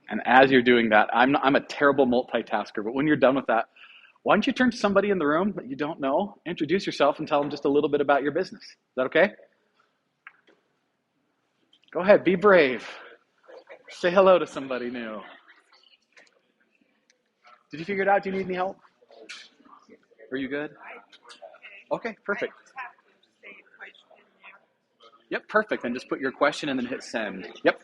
And as you're doing that, I'm a terrible multitasker, but when you're done with that, why don't you turn to somebody in the room that you don't know, introduce yourself, and tell them just a little bit about your business. Is that okay? Go ahead, be brave. Say hello to somebody new. Did you figure it out? Do you need any help? Are you good? Okay, perfect. Yep, perfect. Then just put your question and then hit send. Yep.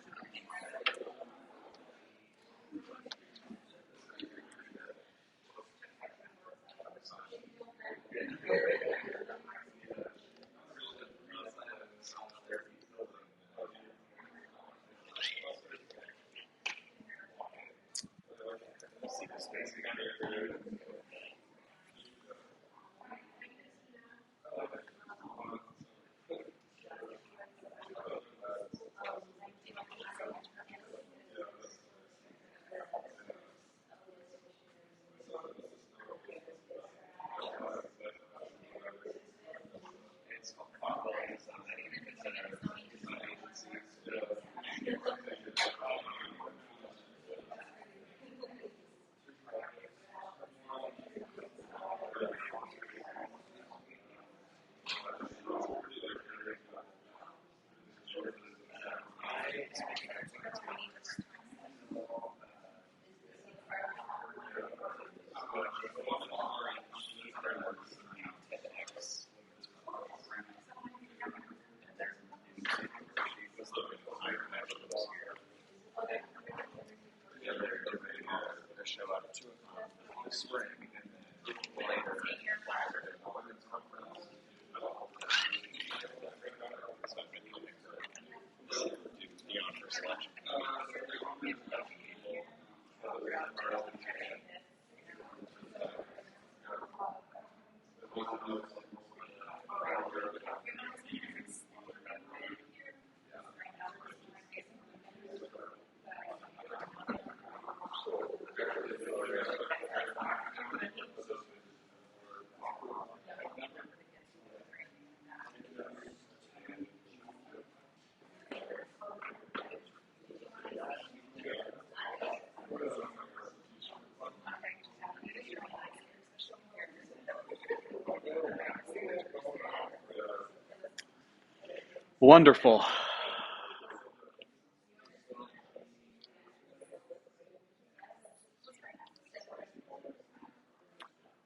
Wonderful.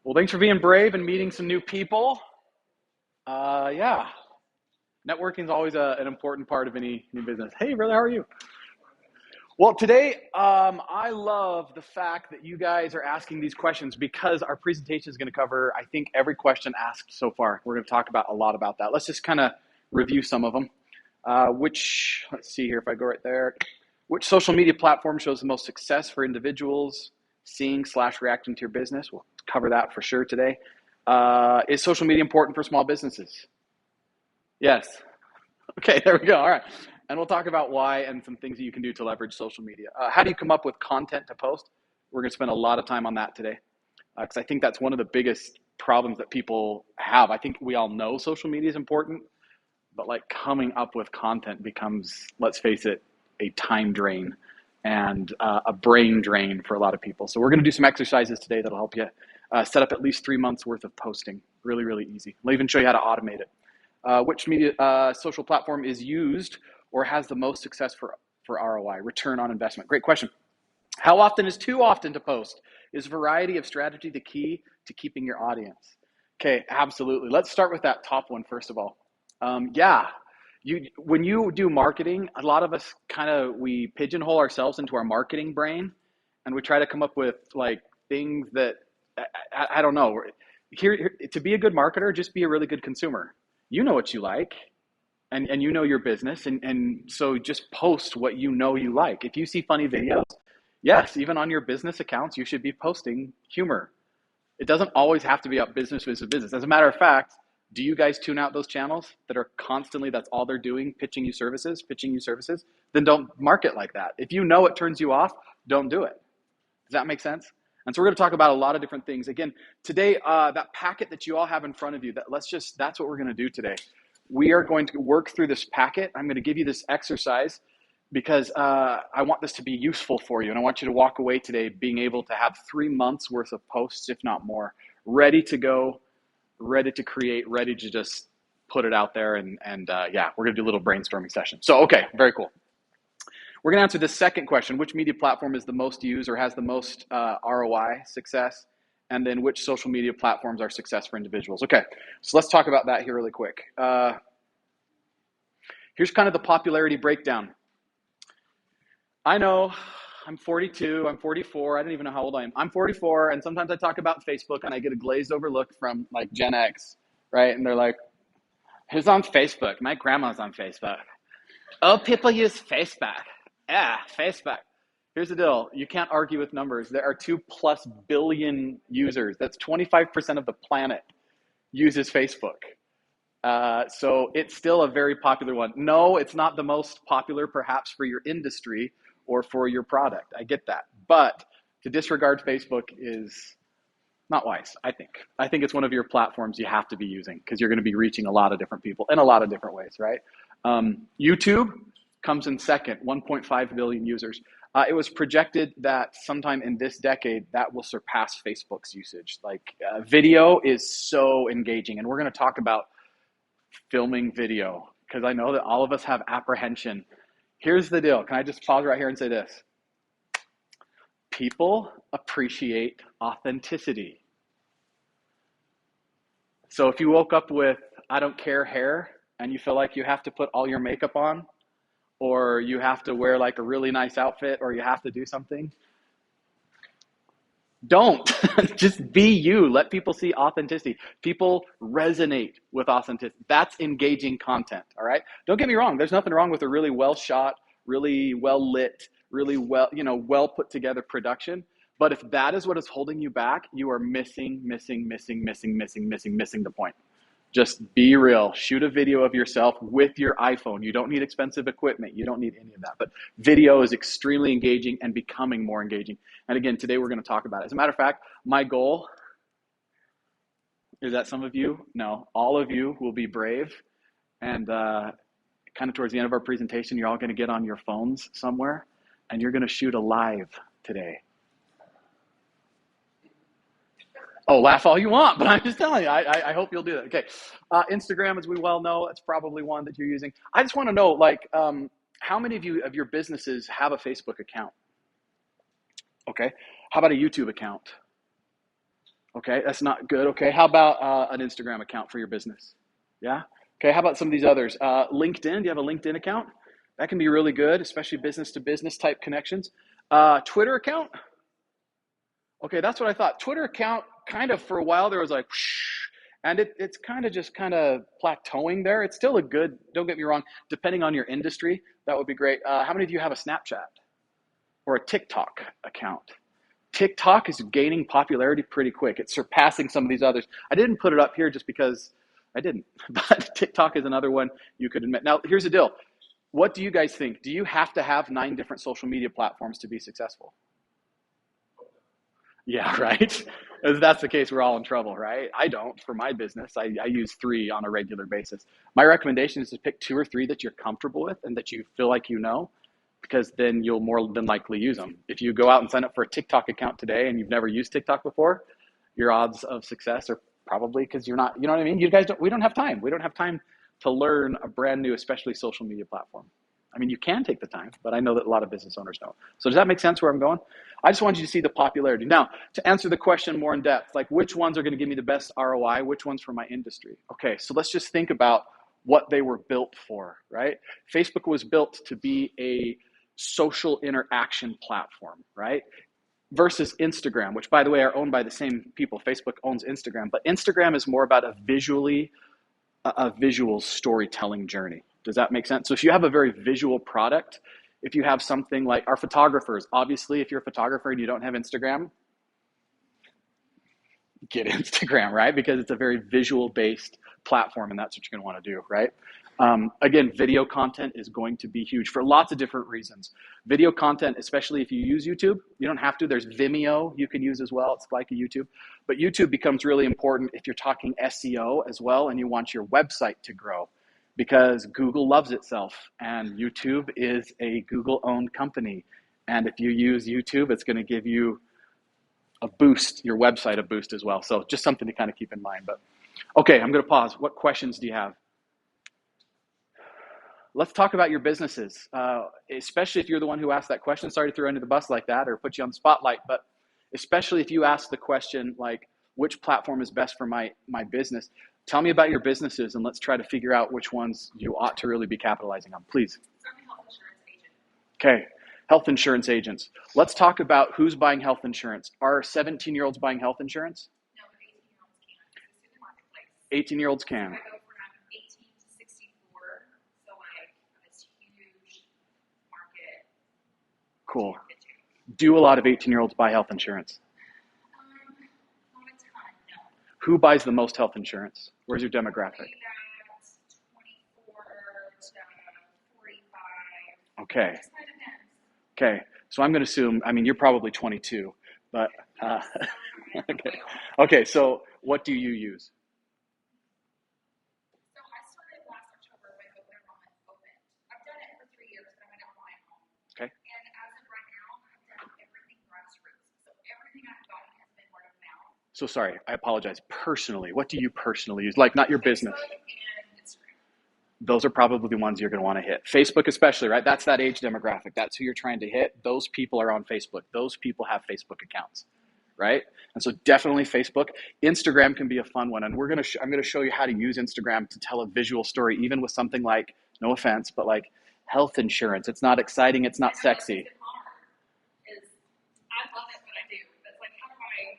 Well, thanks for being brave and meeting some new people. Yeah, networking is always an important part of any new business. Hey, brother, how are you? Well, today, I love the fact that you guys are asking these questions because our presentation is going to cover, I think, every question asked so far. We're going to talk about a lot about that. Let's just kind of review some of them. Let's see here if I go right there. Which social media platform shows the most success for individuals seeing/reacting to your business? We'll cover that for sure today. Is social media important for small businesses? Yes. Okay, there we go. All right. And we'll talk about why and some things that you can do to leverage social media. How do you come up with content to post? We're going to spend a lot of time on that today because I think that's one of the biggest problems that people have. I think we all know social media is important, but like coming up with content becomes, let's face it, a time drain and a brain drain for a lot of people. So we're going to do some exercises today that'll help you set up at least 3 months worth of posting. Really, really easy. I'll even show you how to automate it. Which media social platform is used or has the most success for ROI, return on investment? Great question. How often is too often to post? Is variety of strategy the key to keeping your audience? Okay, absolutely. Let's start with that top one first of all. When you do marketing, a lot of us we pigeonhole ourselves into our marketing brain, and we try to come up with like things that I don't know. Here to be a good marketer, just be a really good consumer. You know what you like, and you know your business, and so just post what you know you like. If you see funny videos, yes, even on your business accounts, you should be posting humor. It doesn't always have to be about business to business. As a matter of fact, do you guys tune out those channels that are constantly, that's all they're doing, pitching you services? Then don't market like that. If you know it turns you off, don't do it. Does that make sense? And so we're going to talk about a lot of different things. Again, today, that packet that you all have in front of you, that's what we're going to do today. We are going to work through this packet. I'm going to give you this exercise because I want this to be useful for you. And I want you to walk away today being able to have 3 months worth of posts, if not more, ready to go, ready to create, ready to just put it out there. And yeah, we're going to do a little brainstorming session. So, okay, very cool. We're going to answer the second question: which media platform is the most used or has the most ROI success? And then which social media platforms are success for individuals? Okay, so let's talk about that here really quick. Here's kind of the popularity breakdown. I know I'm 42, I'm 44, I don't even know how old I am. I'm 44, and sometimes I talk about Facebook and I get a glazed over look from like Gen X, right? And they're like, who's on Facebook? My grandma's on Facebook. Oh, people use Facebook. Yeah, Facebook. Here's the deal. You can't argue with numbers. There are 2+ billion users. That's 25% of the planet uses Facebook. So it's still a very popular one. No, it's not the most popular perhaps for your industry or for your product. I get that. But to disregard Facebook is not wise, I think. I think it's one of your platforms you have to be using because you're going to be reaching a lot of different people in a lot of different ways, right? YouTube comes in second, 1.5 billion users. It was projected that sometime in this decade that will surpass Facebook's usage. Like video is so engaging, and we're going to talk about filming video because I know that all of us have apprehension. Here's the deal. Can I just pause right here and say this? People appreciate authenticity. So if you woke up with I don't care hair and you feel like you have to put all your makeup on, or you have to wear like a really nice outfit, or you have to do something, don't. Just be you. Let people see authenticity. People resonate with authenticity. That's engaging content, all right? Don't get me wrong. There's nothing wrong with a really well shot, really well lit, really well put together production. But if that is what is holding you back, you are missing the point. Just be real. Shoot a video of yourself with your iPhone. You don't need expensive equipment. You don't need any of that. But video is extremely engaging and becoming more engaging. And again, today we're going to talk about it. As a matter of fact, my goal is that some of you, no, all of you will be brave. And kind of towards the end of our presentation, you're all going to get on your phones somewhere and you're going to shoot a live today. Oh, laugh all you want, but I'm just telling you, I hope you'll do that. Okay. Instagram, as we well know, it's probably one that you're using. I just want to know, how many of your businesses have a Facebook account? Okay. How about a YouTube account? Okay, that's not good. Okay, how about an Instagram account for your business? Yeah? Okay, how about some of these others? LinkedIn, do you have a LinkedIn account? That can be really good, especially business-to-business type connections. Twitter account? Okay, that's what I thought. Twitter account, kind of for a while there was like, whoosh, and it's kind of just plateauing there. It's still a good, don't get me wrong, depending on your industry, that would be great. How many of you have a Snapchat or a TikTok account? TikTok is gaining popularity pretty quick. It's surpassing some of these others. I didn't put it up here just because I didn't, but TikTok is another one you could admit. Now, here's the deal. What do you guys think? Do you have to have 9 different social media platforms to be successful? Yeah, right? If that's the case, we're all in trouble, right? I don't for my business. I use 3 on a regular basis. My recommendation is to pick 2 or 3 that you're comfortable with and that you feel like you know, because then you'll more than likely use them. If you go out and sign up for a TikTok account today and you've never used TikTok before, your odds of success are probably because you're not, you know what I mean? We don't have time. We don't have time to learn a brand new, especially social media platform. I mean, you can take the time, but I know that a lot of business owners don't. So does that make sense where I'm going? I just want you to see the popularity. Now, to answer the question more in depth, like which ones are going to give me the best ROI, which ones for my industry? Okay, so let's just think about what they were built for, right? Facebook was built to be a social interaction platform, right? Versus Instagram, which by the way are owned by the same people. Facebook owns Instagram, but Instagram is more about a visual storytelling journey. Does that make sense? So if you have a very visual product, if you have something like our photographers, obviously if you're a photographer and you don't have Instagram, get Instagram, right? Because it's a very visual based platform and that's what you're going to want to do, right? Again, video content is going to be huge for lots of different reasons. Video content, especially if you use YouTube, you don't have to. There's Vimeo you can use as well. It's like a YouTube. But YouTube becomes really important if you're talking SEO as well and you want your website to grow. because Google loves itself, and YouTube is a Google-owned company. And if you use YouTube, it's going to give you a boost, your website a boost as well. So just something to kind of keep in mind. But okay, I'm going to pause. What questions do you have? Let's talk about your businesses, especially if you're the one who asked that question. Sorry to throw you under the bus like that or put you on the spotlight, but especially if you ask the question like, which platform is best for my business? Tell me about your businesses and let's try to figure out which ones you ought to really be capitalizing on, please. I'm a health insurance agent. Okay, health insurance agents. Let's talk about who's buying health insurance. Are 17-year-olds buying health insurance? No, but 18-year-olds can. It's in the marketplace. 18-year-olds can. I go from 18 to 64, so like this huge market. Cool. Do a lot of 18-year-olds buy health insurance? Not a ton, no. Who buys the most health insurance? Where's your demographic? That's 24 to 45. Okay. Just kind of depends. Okay. So I'm going to assume, I mean, you're probably 22, but, okay. Okay. So what do you use? So I started last October when open enrollment opened. I've done it for 3 years, but I'm an online home. Okay. And as of right now, I've done everything grassroots. So everything I've gotten has been word of mouth. So sorry, I apologize. Personally, what do you personally use? Like not your business. Facebook and Instagram. Those are probably the ones you're going to want to hit. Facebook especially, right? That's that age demographic. That's who you're trying to hit. Those people are on Facebook. Those people have Facebook accounts, right? And so definitely Facebook. Instagram can be a fun one. And I'm going to show you how to use Instagram to tell a visual story, even with something like, no offense, but like health insurance. It's not exciting. It's not sexy. I love it, but I do. It's like, how do I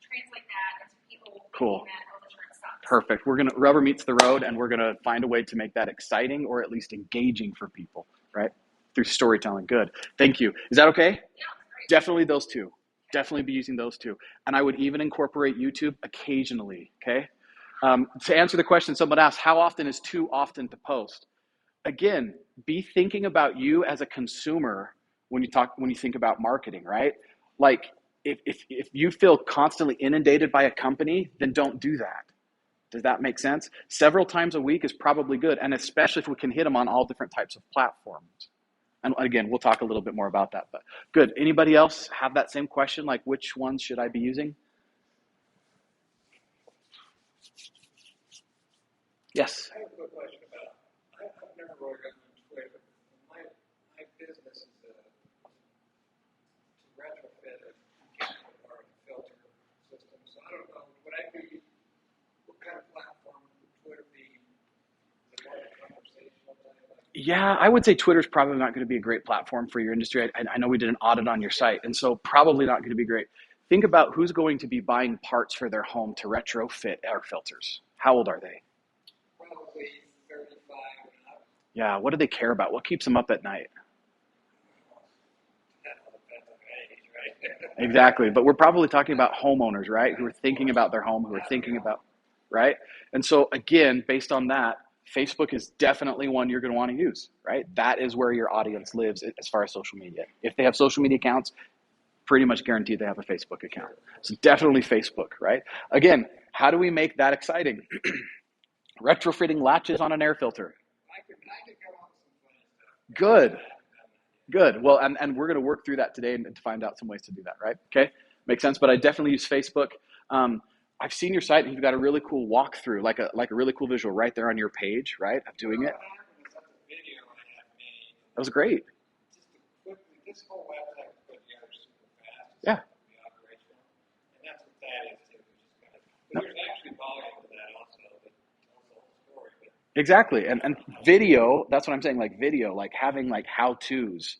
translate that into people Cool. thinking that health insurance sucks? Perfect. Rubber meets the road, and we're gonna find a way to make that exciting or at least engaging for people, right? Through storytelling. Good. Thank you. Is that okay? Yeah, great. Definitely those two. Definitely be using those two. And I would even incorporate YouTube occasionally, okay? To answer the question someone asked, how often is too often to post? Again, be thinking about you as a consumer when you think about marketing, right? Like if you feel constantly inundated by a company, then don't do that. Does that make sense? Several times a week is probably good, and especially if we can hit them on all different types of platforms. And again, we'll talk a little bit more about that, but good. Anybody else have that same question? Like, which ones should I be using? Yes. I have a quick question about, I've never really gotten on Twitter. My business is to retrofit a chemical or filter system. So I don't know, what kind of platform would Twitter be? Is it more of a conversational thing? Yeah, I would say Twitter's probably not going to be a great platform for your industry. I know we did an audit on your site, and so probably not going to be great. Think about who's going to be buying parts for their home to retrofit air filters. How old are they? Probably 35 and up. Yeah, what do they care about? What keeps them up at night? That all depends on age, right? Exactly, but we're probably talking about homeowners, right? Who are thinking about their home, who are thinking about, right? And so again, based on that, Facebook is definitely one you're going to want to use, right? That is where your audience lives as far as social media. If they have social media accounts, pretty much guaranteed they have a Facebook account. So definitely Facebook, right? Again, how do we make that exciting? Retrofitting latches on an air filter. I could come up with some funny stuff. Good. Well, and we're going to work through that today and to find out some ways to do that, right? Okay, makes sense. But I definitely use Facebook. I've seen your site, and you've got a really cool walkthrough, like a really cool visual right there on your page, right, of doing it. What happened is that's a video I had made. That was great. Just to quickly, this whole website was put together super fast. Yeah. To be operational. And that's what that is too. But there's actually volume to that also that tells the whole story. But Exactly. And video, that's what I'm saying, like video, like having like how-tos.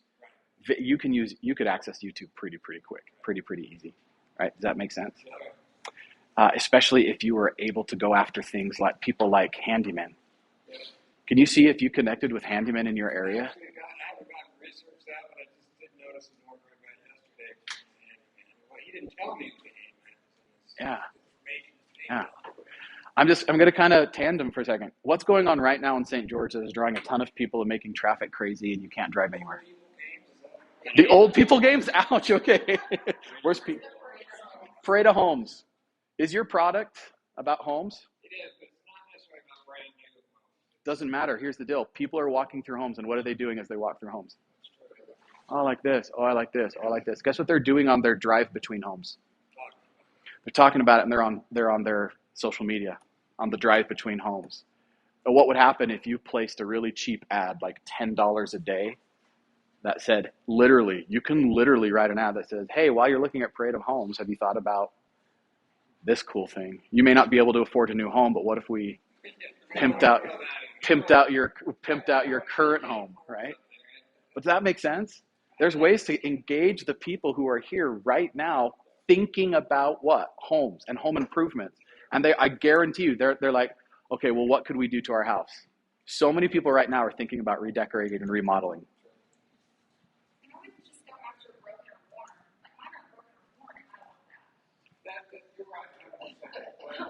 You could access YouTube pretty quick, pretty easy, right? Does that make sense? Especially if you were able to go after things like people like handymen. Can you see if you connected with handymen in your area? I haven't gotten research that, but I just did notice an order I got yesterday. Well, he didn't tell me the Yeah. information. Yeah. I'm going to kind of tandem for a second. What's going on right now in St. George that is drawing a ton of people and making traffic crazy and you can't drive anywhere? The old people games? Ouch, okay. Where's people? Parade of Homes. Is your product about homes? It is, but it's not necessarily about brand new homes. Doesn't matter. Here's the deal. People are walking through homes, and what are they doing as they walk through homes? Oh, I like this. Oh, I like this. Oh, I like this. Guess what they're doing on their drive between homes? They're talking about it, and they're on their social media on the drive between homes. But what would happen if you placed a really cheap ad, like $10 a day, that said, literally, you can literally write an ad that says, hey, while you're looking at Parade of Homes, have you thought about this cool thing? You may not be able to afford a new home, but what if we pimped out your current home, right? Does that make sense? There's ways to engage the people who are here right now thinking about what? Homes and home improvements. And I guarantee you, they're like, okay, well, what could we do to our house? So many people right now are thinking about redecorating and remodeling. You know, we could just go after broken or worn. Like, mine are broken or worn, and I don't want that. You're right.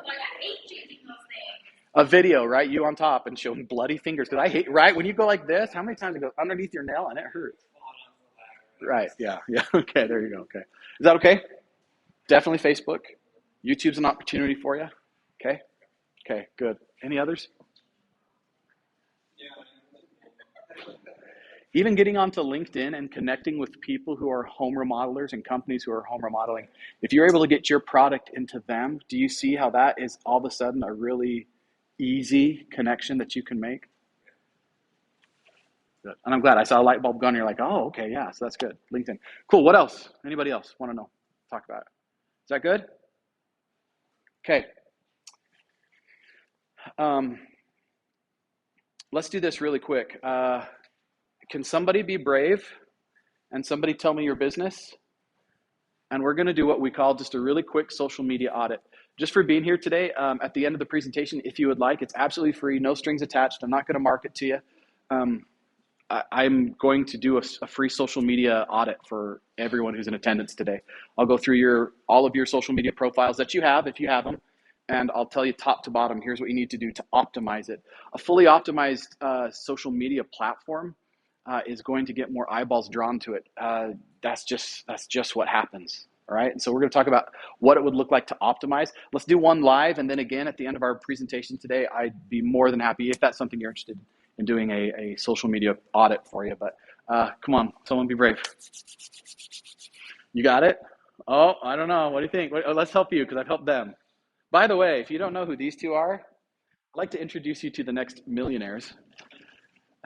Like, I hate changing those things. A video, right? You on top and showing bloody fingers. Because I hate, right? When you go like this, how many times it goes underneath your nail and it hurts? Right. Yeah. Okay. There you go. Okay. Is that okay? Definitely Facebook. YouTube's an opportunity for you. Okay. Okay. Good. Any others? Even getting onto LinkedIn and connecting with people who are home remodelers and companies who are home remodeling. If you're able to get your product into them, do you see how that is all of a sudden a really easy connection that you can make? Good. And I'm glad I saw a light bulb go on. You're like, oh, okay, yeah, so that's good. LinkedIn. Cool. What else? Anybody else want to know? Talk about it. Is that good? Okay. Let's do this really quick. Can somebody be brave and somebody tell me your business? And we're going to do what we call just a really quick social media audit. Just for being here today, at the end of the presentation, if you would like, it's absolutely free, no strings attached. I'm not going to market to you. I'm going to do a free social media audit for everyone who's in attendance today. I'll go through all of your social media profiles that you have, if you have them, and I'll tell you top to bottom, here's what you need to do to optimize it. A fully optimized social media platform is going to get more eyeballs drawn to it. That's just what happens. All right. And so we're going to talk about what it would look like to optimize. Let's do one live. And then again, at the end of our presentation today, I'd be more than happy if that's something you're interested in doing a social media audit for you. But come on, someone be brave. You got it? Oh, I don't know. What do you think? Let's help you because I've helped them. By the way, if you don't know who these two are, I'd like to introduce you to the next millionaires.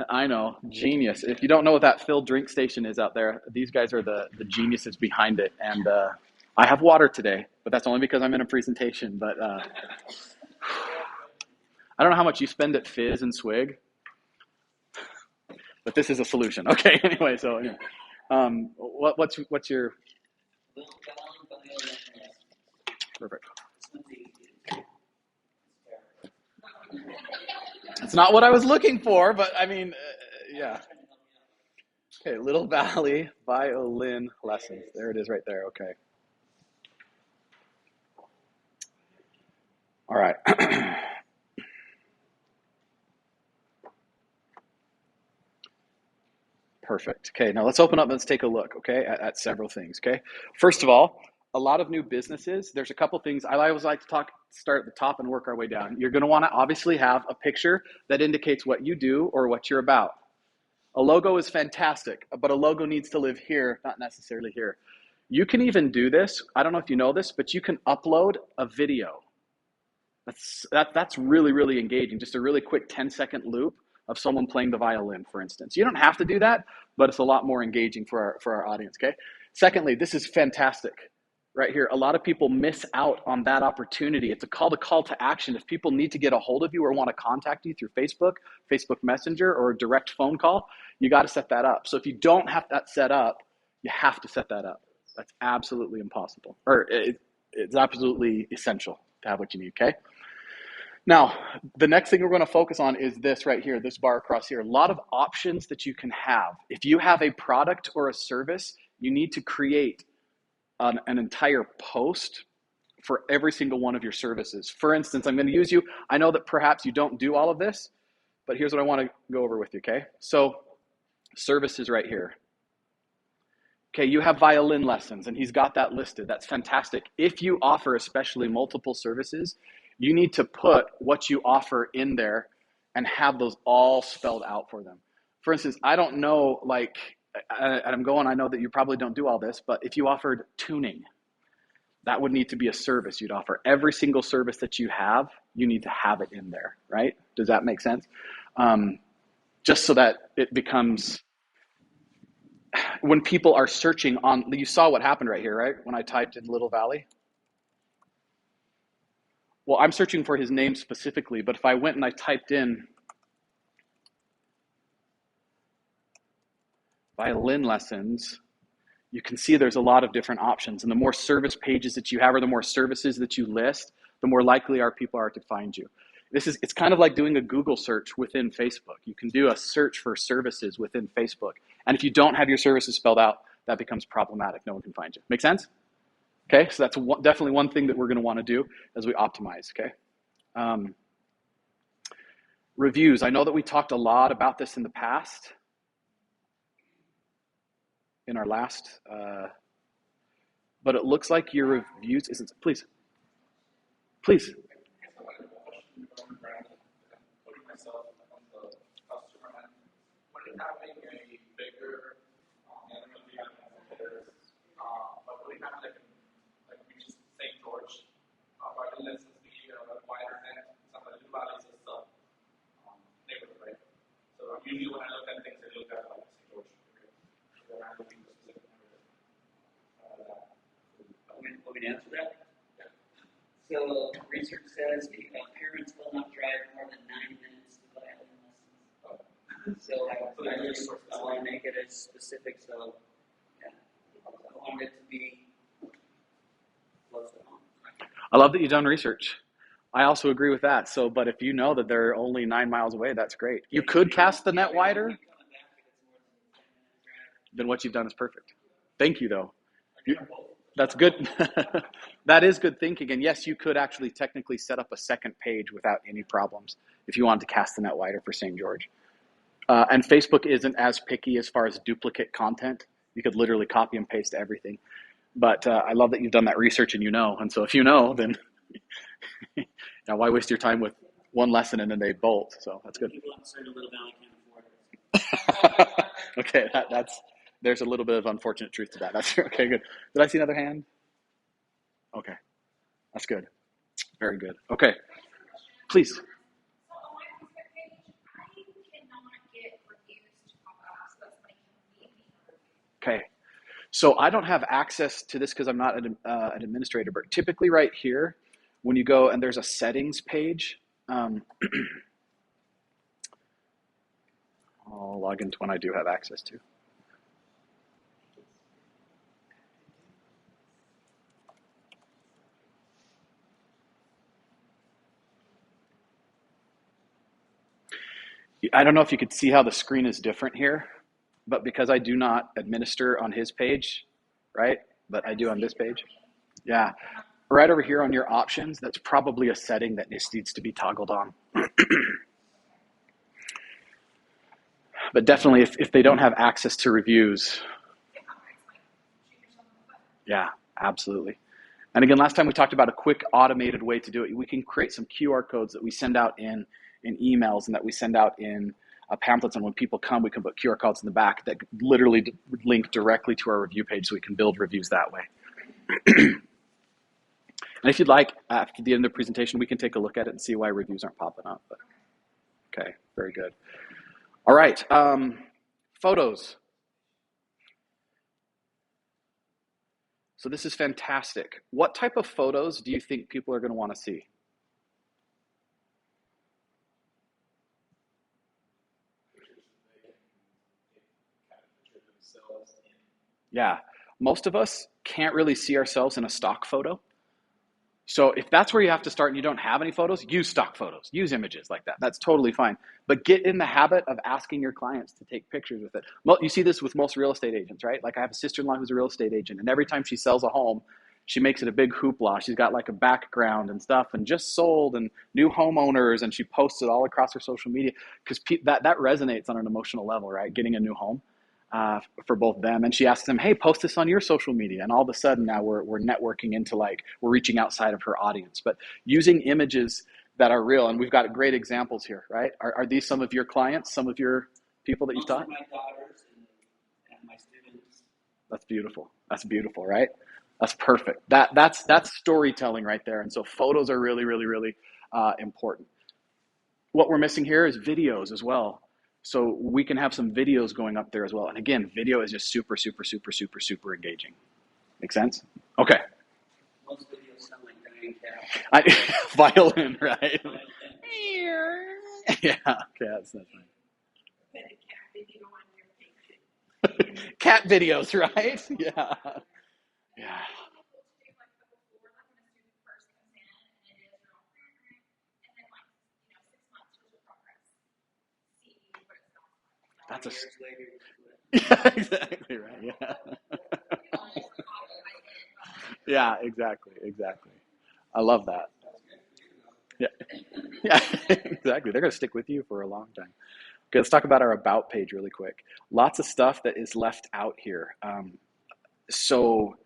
I know, genius. If you don't know what that filled drink station is out there, these guys are the geniuses behind it. And I have water today, but that's only because I'm in a presentation. But I don't know how much you spend at Fizz and Swig, but this is a solution. Okay, anyway, so anyway. What's your... Perfect. It's not what I was looking for, but I mean, yeah. Okay, Little Valley violin lessons. There it is right there. Okay. All right. Perfect. Okay, now let's open up and let's take a look, okay, at several things, okay? First of all, a lot of new businesses, there's a couple things. I always like to start at the top and work our way down. You're going to want to obviously have a picture that indicates what you do or what you're about. A logo is fantastic, but a logo needs to live here, not necessarily here. You can even do this. I don't know if you know this, but you can upload a video. That's really, really engaging. Just a really quick 10-second loop of someone playing the violin, for instance. You don't have to do that, but it's a lot more engaging for our audience, okay? Secondly, this is fantastic. Right here, a lot of people miss out on that opportunity. It's a call to action. If people need to get a hold of you or want to contact you through Facebook Messenger, or a direct phone call, you got to set that up. So if you don't have that set up, you have to set that up. That's absolutely impossible, or it's absolutely essential to have what you need, okay? Now, the next thing we're going to focus on is this right here, this bar across here. A lot of options that you can have. If you have a product or a service, you need to create an entire post for every single one of your services. For instance, I'm going to use you. I know that perhaps you don't do all of this, but here's what I want to go over with you, okay? So services right here. Okay, you have violin lessons, and he's got that listed. That's fantastic. If you offer especially multiple services, you need to put what you offer in there and have those all spelled out for them. For instance, I don't know, like, and I know that you probably don't do all this, but if you offered tuning, that would need to be a service you'd offer. Every single service that you have, you need to have it in there, right? Does that make sense? Just so that it becomes, when people are searching on, you saw what happened right here, right? When I typed in Little Valley. Well, I'm searching for his name specifically, but if I went and I typed in violin lessons, you can see there's a lot of different options. And the more service pages that you have, or the more services that you list, the more likely people are to find you. It's kind of like doing a Google search within Facebook. You can do a search for services within Facebook. And if you don't have your services spelled out, that becomes problematic. No one can find you. Make sense? Okay, so that's definitely one thing that we're going to want to do as we optimize, okay? Reviews. I know that we talked a lot about this in the past, in our last, but it looks like your reviews isn't, please. Putting myself on the customer end, when it having a bigger, and I'm going to be having competitors, but when it having like we just St. George, our lessons be a wider net, some of the new valleys is the neighborhood, right? So usually when I look at things, I look at like St. George. So I'm looking for specific neighborhood. Want me to answer that? So research says parents will not drive more than 9 minutes to violin lessons. So I want to make it as specific. So yeah, I want it to be close to home. I love that you've done research. I also agree with that. So, but if you know that they're only 9 miles away, that's great. You could cast the net wider. Then what you've done is perfect. Thank you, though. That's good. That is good thinking. And yes, you could actually technically set up a second page without any problems if you wanted to cast the net wider for St. George. And Facebook isn't as picky as far as duplicate content. You could literally copy and paste everything. But I love that you've done that research and you know. And so if you know, then now why waste your time with one lesson and then they bolt? So that's good. People outside of Little Valley can't afford it. Okay, there's a little bit of unfortunate truth to that. That's okay, good. Did I see another hand? Okay, that's good. Very good. Okay, please. So on my Facebook page, I cannot get reviews to pop up, so that's when you can leave me a review. Okay, so I don't have access to this because I'm not an administrator, but typically right here, when you go and there's a settings page, I'll log into one I do have access to. I don't know if you could see how the screen is different here, but because I do not administer on his page, right? But I do on this page. Yeah. Right over here on your options, that's probably a setting that just needs to be toggled on. But definitely if they don't have access to reviews, yeah, absolutely. And again, last time we talked about a quick automated way to do it. We can create some QR codes that we send out in emails and that we send out in pamphlets. And when people come, we can put QR codes in the back that literally link directly to our review page so we can build reviews that way. And if you'd like, after the end of the presentation, we can take a look at it and see why reviews aren't popping up. But, okay, very good. All right, photos. So this is fantastic. What type of photos do you think people are going to want to see? Yeah, most of us can't really see ourselves in a stock photo. So if that's where you have to start and you don't have any photos, use stock photos, use images like that. That's totally fine. But get in the habit of asking your clients to take pictures with it. You see this with most real estate agents, right? Like I have a sister-in-law who's a real estate agent, and every time she sells a home, she makes it a big hoopla. She's got like a background and stuff and just sold and new homeowners, and she posts it all across her social media because that resonates on an emotional level, right? Getting a new home. For both them, and she asks them, hey, post this on your social media, and all of a sudden now we're networking into, like, we're reaching outside of her audience. But using images that are real. And we've got great examples here, right? Are these some of your clients, some of your people that you've Most taught? of my daughters and my students. That's beautiful. That's beautiful, right? That's perfect. That's storytelling right there. And so photos are really, really, really important. What we're missing here is videos as well. So we can have some videos going up there as well. And again, video is just super, super, super, super, super engaging. Make sense? Okay. Most videos sound like dying cats. Violin, right? Yeah. Okay, that's fine. Put a cat video on your page. Cat videos, right? Yeah. Yeah. That's a. Years later, Yeah, exactly right. Yeah. Yeah, exactly. I love that. Yeah. Yeah, exactly. They're going to stick with you for a long time. Okay, let's talk about our about page really quick. Lots of stuff that is left out here. So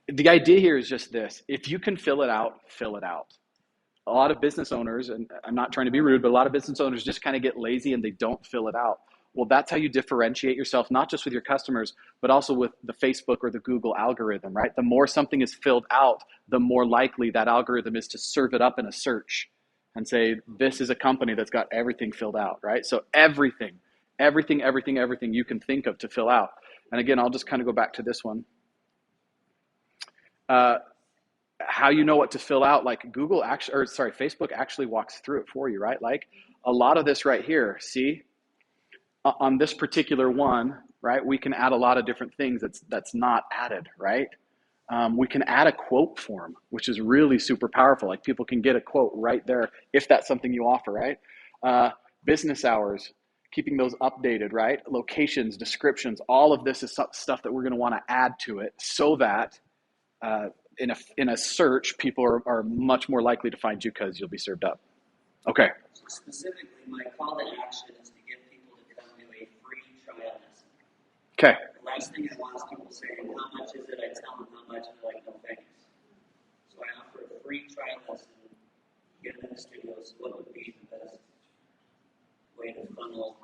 the idea here is just this. If you can fill it out, fill it out. A lot of business owners, and I'm not trying to be rude, but a lot of business owners just kind of get lazy and they don't fill it out. Well, that's how you differentiate yourself, not just with your customers, but also with the Facebook or the Google algorithm, right? The more something is filled out, the more likely that algorithm is to serve it up in a search and say, this is a company that's got everything filled out, right? So everything you can think of to fill out. And again, I'll just kind of go back to this one. How you know what to fill out, like Facebook actually walks through it for you, right? Like a lot of this right here, see, on this particular one, right, we can add a lot of different things that's not added, right? We can add a quote form, which is really super powerful. Like people can get a quote right there if that's something you offer, right? Business hours, keeping those updated, right? Locations, descriptions, all of this is stuff that we're going to want to add to it so that in a search, people are much more likely to find you because you'll be served up. Okay. specifically, my call to action is to get people to come to a free trial lesson. Okay. The last thing I want is people saying, how much is it? I tell them how much, and they're like, no thanks. So I offer a free trial lesson, get them in the studios. What would be the best way to funnel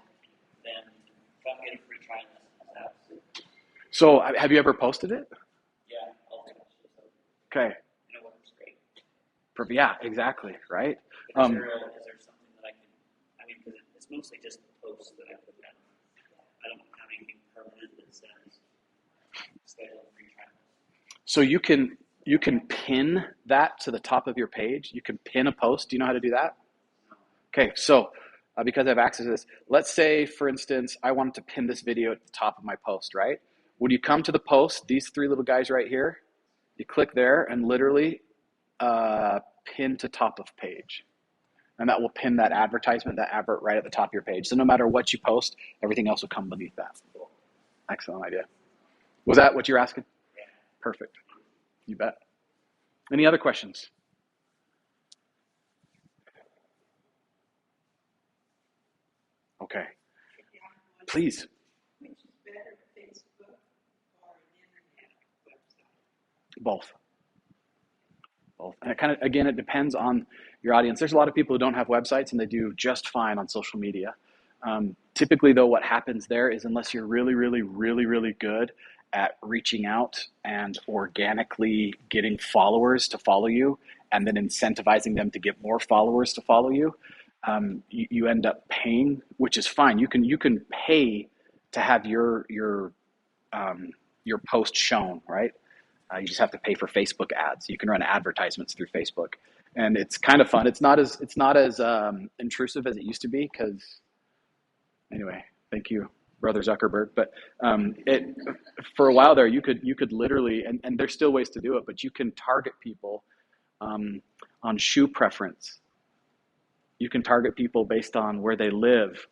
them? Come get a free trial lesson. So have you ever posted it? Yeah, I'll take it. Okay. And it works great. Yeah, exactly, right? Is there something that I can, because it's mostly just the posts that I put down. I don't have anything permanent that says schedule free trial. So you can pin that to the top of your page. You can pin a post. Do you know how to do that? Okay, so because I have access to this, let's say, for instance, I wanted to pin this video at the top of my post, right? When you come to the post, these three little guys right here, you click there and literally pin to top of page. And that will pin that advertisement, that advert right at the top of your page. So no matter what you post, everything else will come beneath that. Excellent idea. Was that what you're asking? Yeah. Perfect. You bet. Any other questions? Okay. Please. Which is better, Facebook or an internet website? Both. And it kind of, again, it depends on your audience. There's a lot of people who don't have websites and they do just fine on social media. Typically, though, what happens there is unless you're really, really, really, really good at reaching out and organically getting followers to follow you and then incentivizing them to get more followers to follow you, you end up paying, which is fine. You can pay to have your post shown, right? You just have to pay for Facebook ads. You can run advertisements through Facebook, and it's kind of fun. It's not as intrusive as it used to be. Because anyway, thank you, Brother Zuckerberg. But for a while there, you could literally, and there's still ways to do it, but you can target people on shoe preference. You can target people based on where they live.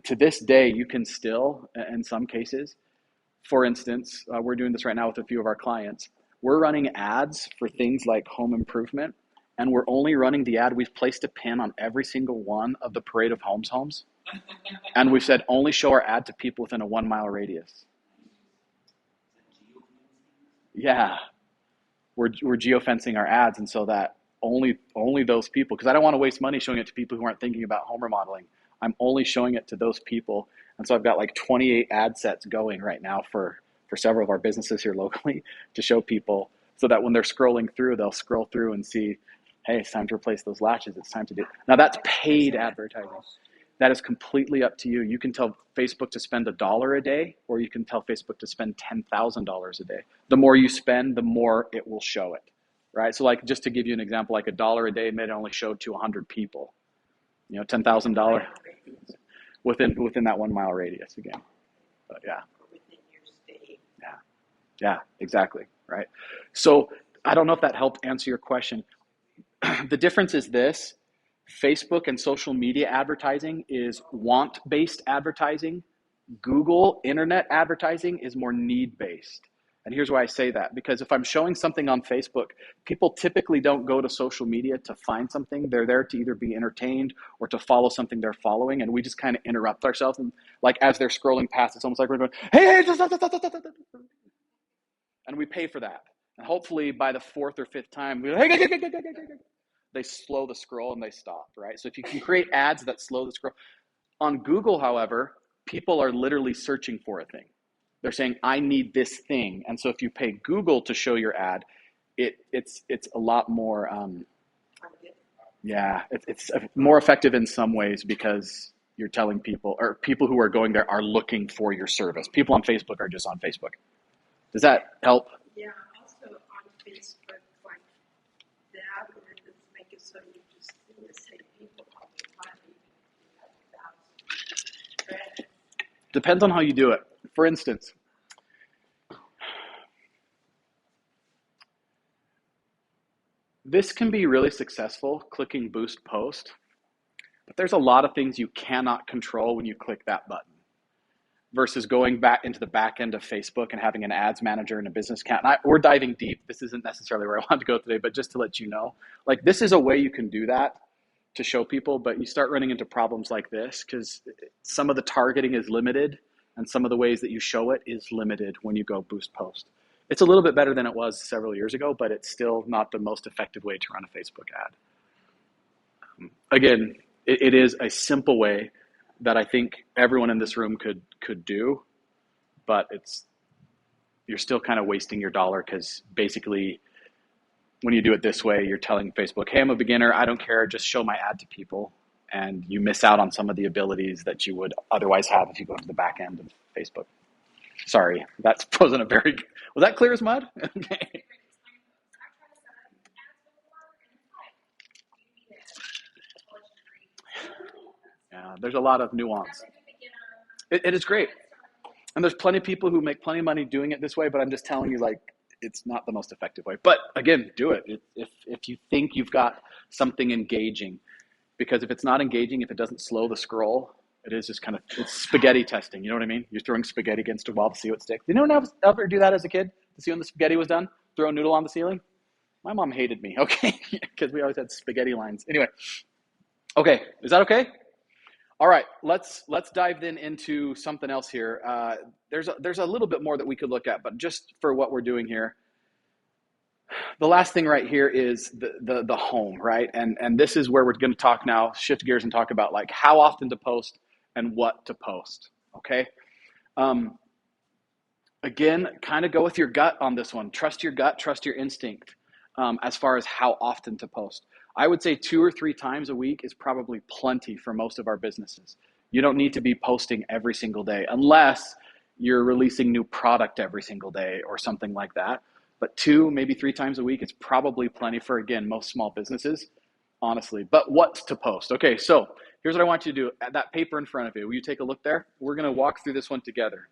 To this day, you can still, in some cases. For instance, we're doing this right now with a few of our clients. We're running ads for things like home improvement, and we're only running the ad. We've placed a pin on every single one of the Parade of homes. And we've said only show our ad to people within a 1 mile radius. Yeah. We're geofencing our ads, and so that only those people, because I don't want to waste money showing it to people who aren't thinking about home remodeling. I'm only showing it to those people. And so I've got like 28 ad sets going right now for several of our businesses here locally to show people, so that when they're scrolling through, they'll scroll through and see, hey, it's time to replace those latches. It's time to do. Now that's paid advertising. That is completely up to you. You can tell Facebook to spend $1 a day, or you can tell Facebook to spend $10,000 a day. The more you spend, the more it will show it, right? So like, just to give you an example, like $1 a day may only show to 100 people, you know, $10,000 within that 1 mile radius again. But yeah. Yeah, exactly, right? So I don't know if that helped answer your question. The difference is this: Facebook and social media advertising is want-based advertising. Google internet advertising is more need-based. And here's why I say that: because if I'm showing something on Facebook, people typically don't go to social media to find something. They're there to either be entertained or to follow something they're following. And we just kind of interrupt ourselves. And like, as they're scrolling past, it's almost like we're going, hey, and we pay for that. And hopefully by the fourth or fifth time, they slow the scroll and they stop, right? So if you can create ads that slow the scroll. On Google, however, people are literally searching for a thing. They're saying, I need this thing. And so if you pay Google to show your ad, it's a lot more, it's more effective in some ways, because you're telling people, or people who are going there are looking for your service. People on Facebook are just on Facebook. Does that help? Yeah, also on Facebook, like, the algorithms make it so you just see the same people all the time. You have 1,000 Depends on how you do it. For instance, this can be really successful, clicking boost post, but there's a lot of things you cannot control when you click that button, versus going back into the back end of Facebook and having an ads manager and a business account. And we're diving deep. This isn't necessarily where I want to go today, but just to let you know, like, this is a way you can do that to show people, but you start running into problems like this because some of the targeting is limited and some of the ways that you show it is limited when you go boost post. It's a little bit better than it was several years ago, but it's still not the most effective way to run a Facebook ad. Again, it is a simple way that I think everyone in this room could do, but you're still kind of wasting your dollar, because basically when you do it this way, you're telling Facebook, hey, I'm a beginner, I don't care, just show my ad to people, and you miss out on some of the abilities that you would otherwise have if you go to the back end of Facebook. Sorry, that wasn't was that clear as mud? Okay. Yeah, there's a lot of nuance. It is great. And there's plenty of people who make plenty of money doing it this way, but I'm just telling you, like, it's not the most effective way. But again, do it if you think you've got something engaging, because if it's not engaging, if it doesn't slow the scroll, it is just kind of, it's spaghetti testing. You know what I mean? You're throwing spaghetti against a wall to see what sticks. Did anyone ever do that as a kid to see when the spaghetti was done? Throw a noodle on the ceiling? My mom hated me, okay? Because we always had spaghetti lines. Anyway, okay, is that okay? All right, let's dive then into something else here. There's a little bit more that we could look at, but just for what we're doing here, the last thing right here is the home, right? And this is where we're going to talk now, shift gears and talk about like how often to post and what to post, okay? Again, kind of go with your gut on this one. Trust your gut, trust your instinct as far as how often to post. I would say 2 or 3 times a week is probably plenty for most of our businesses. You don't need to be posting every single day unless you're releasing new product every single day or something like that. But 2, maybe 3 times a week is probably plenty for, again, most small businesses, honestly. But what to post? Okay, so here's what I want you to do. At that paper in front of you, will you take a look there? We're going to walk through this one together.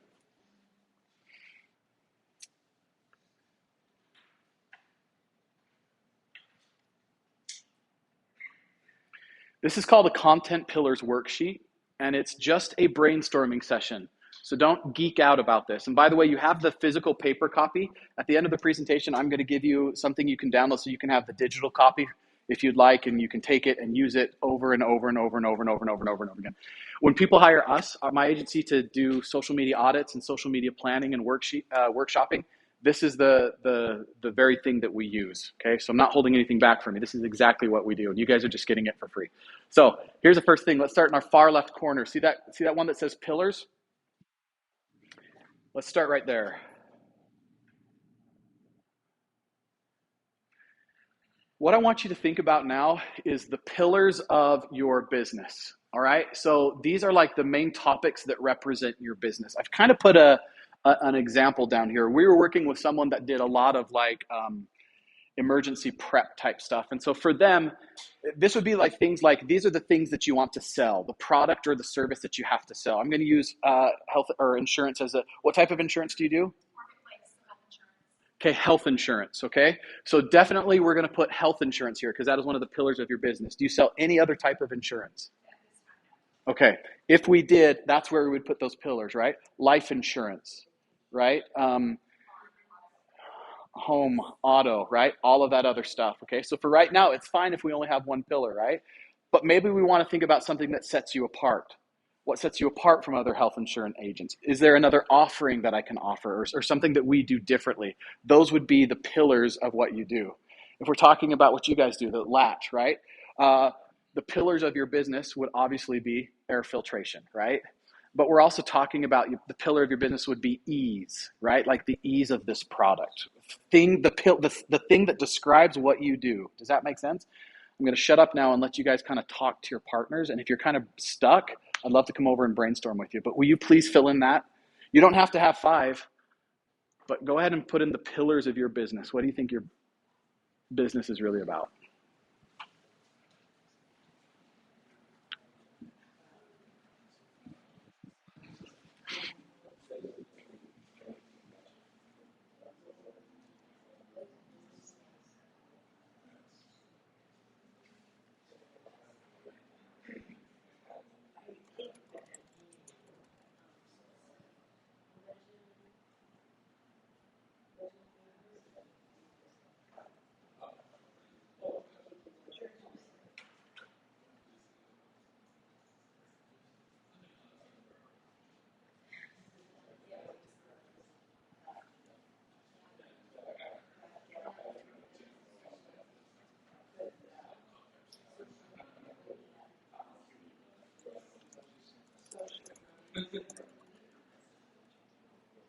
This is called a Content Pillars Worksheet, and it's just a brainstorming session. So don't geek out about this. And by the way, you have the physical paper copy. At the end of the presentation, I'm going to give you something you can download so you can have the digital copy if you'd like, and you can take it and use it over and over and over and over and over and over and over and over again. When people hire us, my agency, to do social media audits and social media planning and workshopping, this is the very thing that we use, okay? So I'm not holding anything back from you. This is exactly what we do, and you guys are just getting it for free. So here's the first thing. Let's start in our far left corner. See that one that says pillars? Let's start right there. What I want you to think about now is the pillars of your business, all right? So these are like the main topics that represent your business. I've kind of put an example down here. We were working with someone that did a lot of like emergency prep type stuff. And so for them, this would be like things like, these are the things that you want to sell, the product or the service that you have to sell. I'm going to use health or insurance as what type of insurance do you do? Okay, health insurance, okay? So definitely we're going to put health insurance here because that is one of the pillars of your business. Do you sell any other type of insurance? Okay, if we did, that's where we would put those pillars, right? Life insurance, right? Home, auto, right? All of that other stuff, okay? So for right now, it's fine if we only have one pillar, right? But maybe we want to think about something that sets you apart. What sets you apart from other health insurance agents? Is there another offering that I can offer or something that we do differently? Those would be the pillars of what you do. If we're talking about what you guys do, the latch, right? The pillars of your business would obviously be air filtration, right? But we're also talking about the pillar of your business would be ease, right? Like the ease of this product. The thing that describes what you do. Does that make sense? I'm going to shut up now and let you guys kind of talk to your partners. And if you're kind of stuck, I'd love to come over and brainstorm with you. But will you please fill in that? You don't have to have 5, but go ahead and put in the pillars of your business. What do you think your business is really about?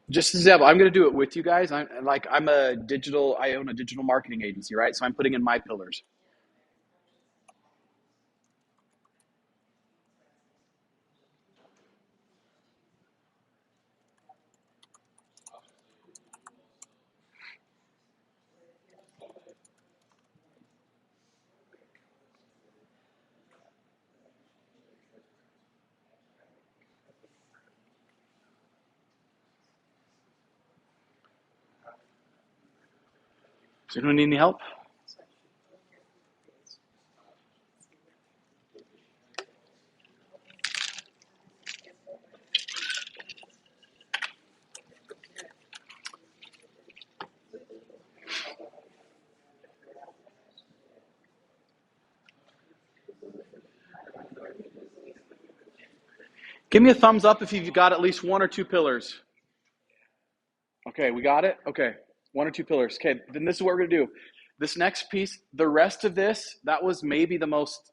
Just as an example, I'm going to do it with you guys. I own a digital marketing agency, right? So I'm putting in my pillars. Does anyone need any help? Give me a thumbs up if you've got at least 1 or 2 pillars. Okay, we got it? Okay, 1 or 2 pillars. Okay, then this is what we're going to do. This next piece, the rest of this, that was maybe the most,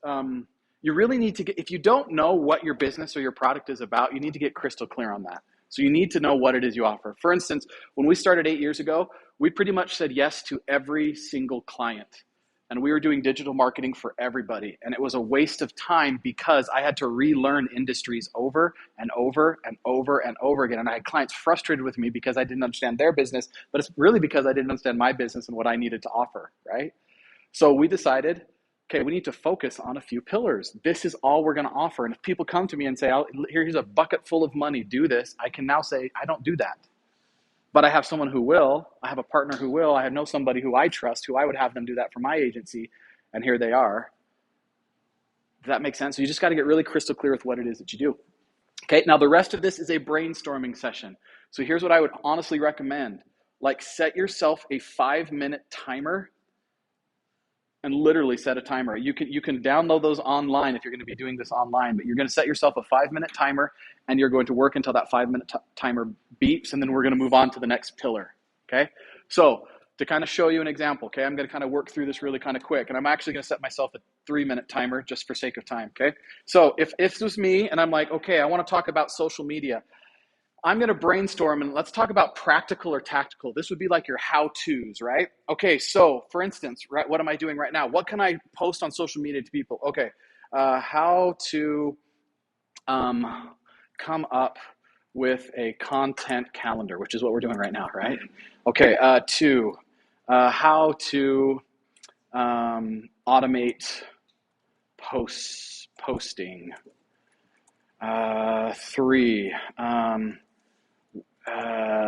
you really need to get, if you don't know what your business or your product is about, you need to get crystal clear on that. So you need to know what it is you offer. For instance, when we started 8 years ago, we pretty much said yes to every single client. And we were doing digital marketing for everybody. And it was a waste of time because I had to relearn industries over and over and over and over again. And I had clients frustrated with me because I didn't understand their business, but it's really because I didn't understand my business and what I needed to offer, right? So we decided, okay, we need to focus on a few pillars. This is all we're going to offer. And if people come to me and say, here's a bucket full of money, do this, I can now say, I don't do that. But I have someone who will, I have a partner who will, I know somebody who I trust, who I would have them do that for my agency, and here they are. Does that make sense? So you just got to get really crystal clear with what it is that you do. Okay, now the rest of this is a brainstorming session. So here's what I would honestly recommend. Like set yourself a 5-minute timer and literally set a timer. You can download those online if you're going to be doing this online, but you're going to set yourself a 5-minute timer and you're going to work until that 5-minute timer beeps, and then we're going to move on to the next pillar, okay? So to kind of show you an example, okay, I'm going to kind of work through this really kind of quick, and I'm actually going to set myself a 3-minute timer just for sake of time, okay? So if this was me and I'm like, okay, I want to talk about social media, I'm going to brainstorm and let's talk about practical or tactical. This would be like your how-tos, right? Okay, so for instance, right, what am I doing right now? What can I post on social media to people? Okay, how to come up with a content calendar, which is what we're doing right now, right? Okay, how to automate posting. 3,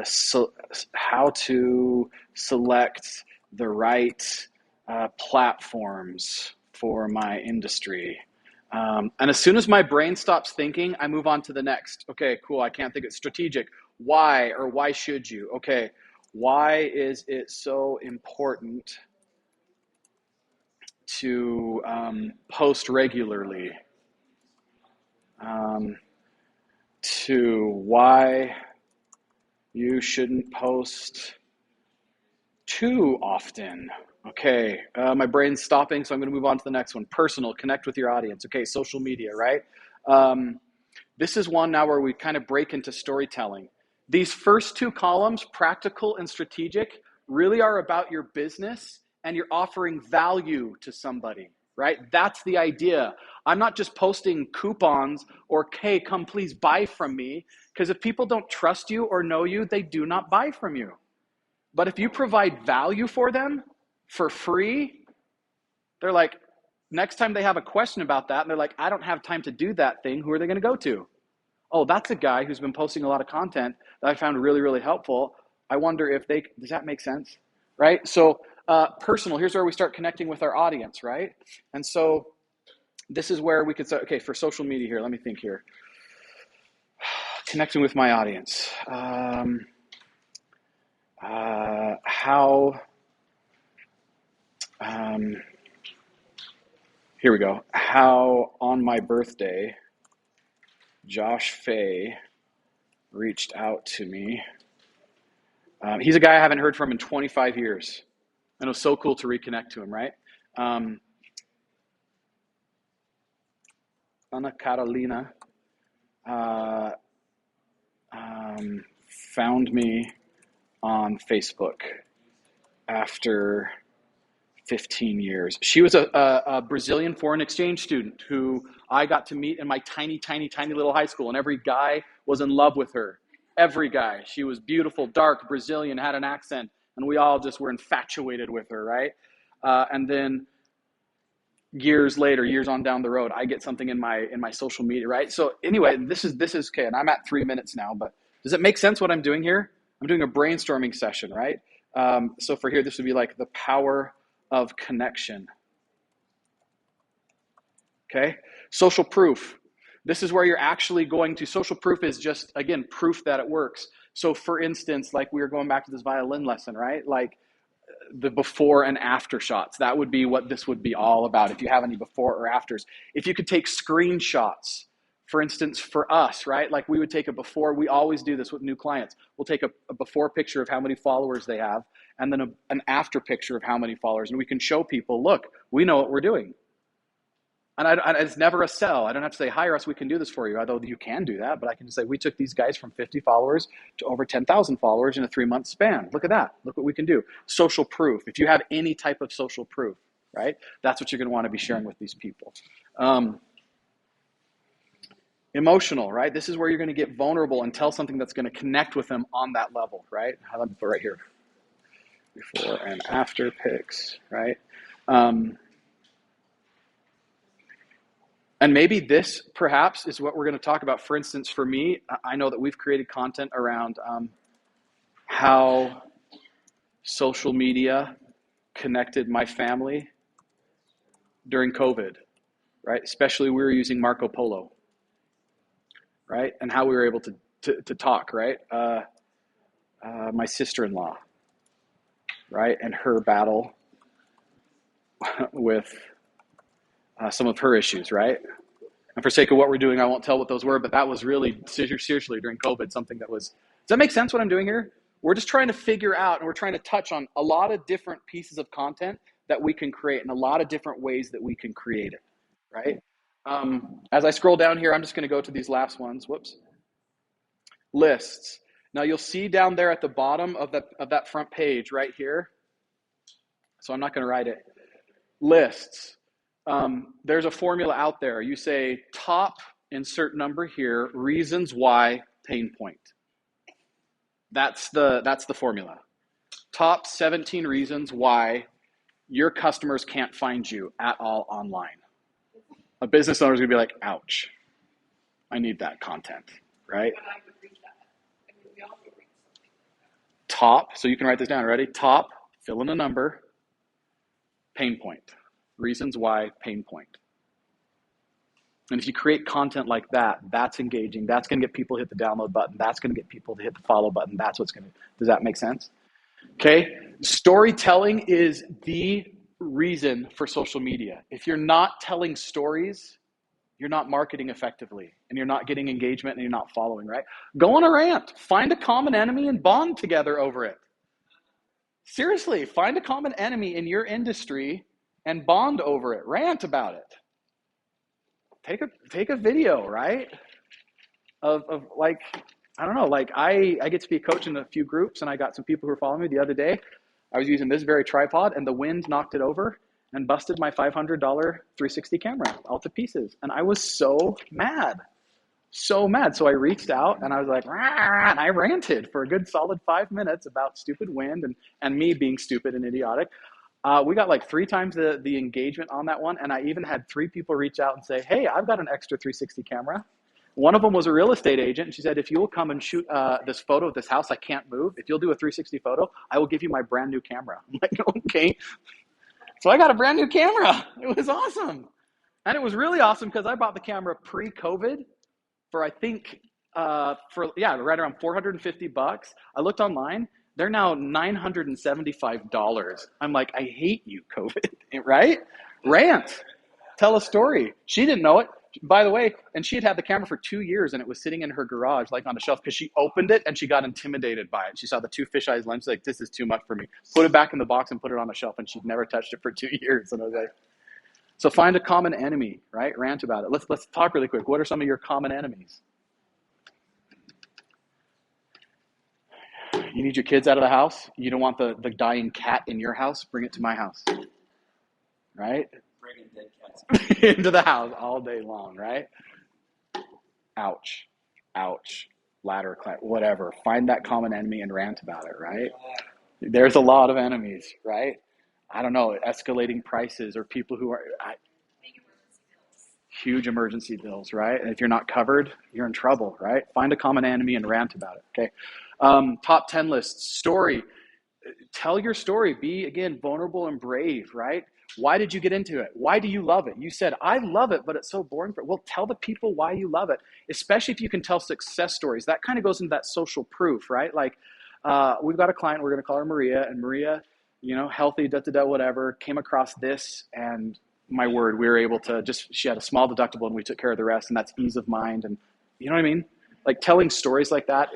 so how to select the right platforms for my industry. And as soon as my brain stops thinking, I move on to the next. Okay, cool. I can't think of strategic. Why or why should you? Okay, why is it so important to post regularly? To why you shouldn't post too often. Okay, my brain's stopping, so I'm going to move on to the next one. Personal, connect with your audience. Okay, social media, right? This is one now where we kind of break into storytelling. These first 2 columns, practical and strategic, really are about your business and you're offering value to somebody, right? That's the idea. I'm not just posting coupons or, hey, come please buy from me, because if people don't trust you or know you, they do not buy from you. But if you provide value for them for free, they're like, next time they have a question about that, and they're like, I don't have time to do that thing, who are they going to go to? Oh, that's a guy who's been posting a lot of content that I found really, really helpful. I wonder if does that make sense? Right? So personal, here's where we start connecting with our audience, right? And so this is where we could start, okay, for social media here, let me think here. Connecting with my audience. Here we go. How on my birthday, Josh Fay reached out to me. He's a guy I haven't heard from in 25 years. And it was so cool to reconnect to him, right? Ana Carolina found me on Facebook after 15 years. She was a Brazilian foreign exchange student who I got to meet in my tiny, tiny, tiny little high school, and every guy was in love with her. Every guy. She was beautiful, dark, Brazilian, had an accent, and we all just were infatuated with her, right? And then years later, years on down the road, I get something in my social media, right? So anyway, this is okay, and I'm at 3 minutes now, but does it make sense what I'm doing here? I'm doing a brainstorming session, right? So for here, this would be like the power of connection. Okay, social proof. This is where you're actually going to, social proof is just, again, proof that it works. So for instance, like we were going back to this violin lesson, right? Like the before and after shots. That would be what this would be all about if you have any before or afters. If you could take screenshots, for instance, for us, right? Like we would take a before, we always do this with new clients. We'll take a before picture of how many followers they have, and then an after picture of how many followers. And we can show people, look, we know what we're doing. And it's never a sell. I don't have to say, hire us, we can do this for you. Although you can do that, but I can just say, we took these guys from 50 followers to over 10,000 followers in a 3-month span. Look at that. Look what we can do. Social proof. If you have any type of social proof, right? That's what you're going to want to be sharing with these people. Emotional, right? This is where you're going to get vulnerable and tell something that's going to connect with them on that level, right? Let me put right here. Before and after pics, right? And maybe this, perhaps, is what we're going to talk about. For instance, for me, I know that we've created content around how social media connected my family during COVID, right? Especially we were using Marco Polo, right? And how we were able to talk, right? My sister-in-law, right? And her battle with some of her issues, right? And for sake of what we're doing, I won't tell what those were, but that was really seriously during COVID, something that was, does that make sense what I'm doing here? We're just trying to figure out, and we're trying to touch on a lot of different pieces of content that we can create and a lot of different ways that we can create it, right? As I scroll down here, I'm just going to go to these last ones. Whoops. Lists. Now you'll see down there at the bottom of that front page right here. So I'm not going to write it. Lists. There's a formula out there. You say top, insert number here, reasons why, pain point. That's the formula. Top 17 reasons why your customers can't find you at all online. A business owner is going to be like, ouch, I need that content, right? But I would read that. I mean, we all would read something like that. Top, so you can write this down, ready? Top, fill in a number, pain point. Reasons why, pain point. And if you create content like that, that's engaging. That's going to get people to hit the download button. That's going to get people to hit the follow button. That's what's going to, does that make sense? Okay. Storytelling is the reason for social media. If you're not telling stories, you're not marketing effectively and you're not getting engagement and you're not following, right? Go on a rant, find a common enemy and bond together over it. Seriously, find a common enemy in your industry and bond over it. Rant about it. Take a video, right? Of like, I don't know, like I get to be a coach in a few groups and I got some people who were following me the other day. I was using this very tripod and the wind knocked it over and busted my $500 360 camera all to pieces. And I was so mad. So I reached out and I was like, rah, and I ranted for a good solid 5 minutes about stupid wind and me being stupid and idiotic. We got like 3 times the engagement on that one. And I even had 3 people reach out and say, hey, I've got an extra 360 camera. One of them was a real estate agent. And she said, if you will come and shoot this photo of this house, I can't move. If you'll do a 360 photo, I will give you my brand new camera. I'm like, okay. So I got a brand new camera. It was awesome. And it was really awesome because I bought the camera pre-COVID for, I think, right around $450. I looked online. They're now $975. I'm like, I hate you, COVID, right? Rant. Tell a story. She didn't know it. By the way, and she had had the camera for 2 years and it was sitting in her garage, like on a shelf, because she opened it and she got intimidated by it. She saw the 2 fisheye lenses, like, this is too much for me. Put it back in the box and put it on a shelf, and she'd never touched it for 2 years. And I was like, so find a common enemy, right? Rant about it. Let's talk really quick. What are some of your common enemies? You need your kids out of the house. You don't want the dying cat in your house. Bring it to my house, right? Bringing dead cats into the house all day long, right? Ouch, ladder climb, whatever. Find that common enemy and rant about it, right? There's a lot of enemies, right? I don't know, escalating prices or people who are huge emergency bills, right? And if you're not covered, you're in trouble, right? Find a common enemy and rant about it, okay? Top 10 lists, story. Tell your story. Be, again, vulnerable and brave, right? Why did you get into it? Why do you love it? You said, I love it, but it's so boring. Well, tell the people why you love it, especially if you can tell success stories. That kind of goes into that social proof, right? Like, we've got a client, we're going to call her Maria, and Maria, healthy, whatever, came across this, and my word, we were able to she had a small deductible and we took care of the rest, and that's ease of mind. And you know what I mean? Like telling stories like that,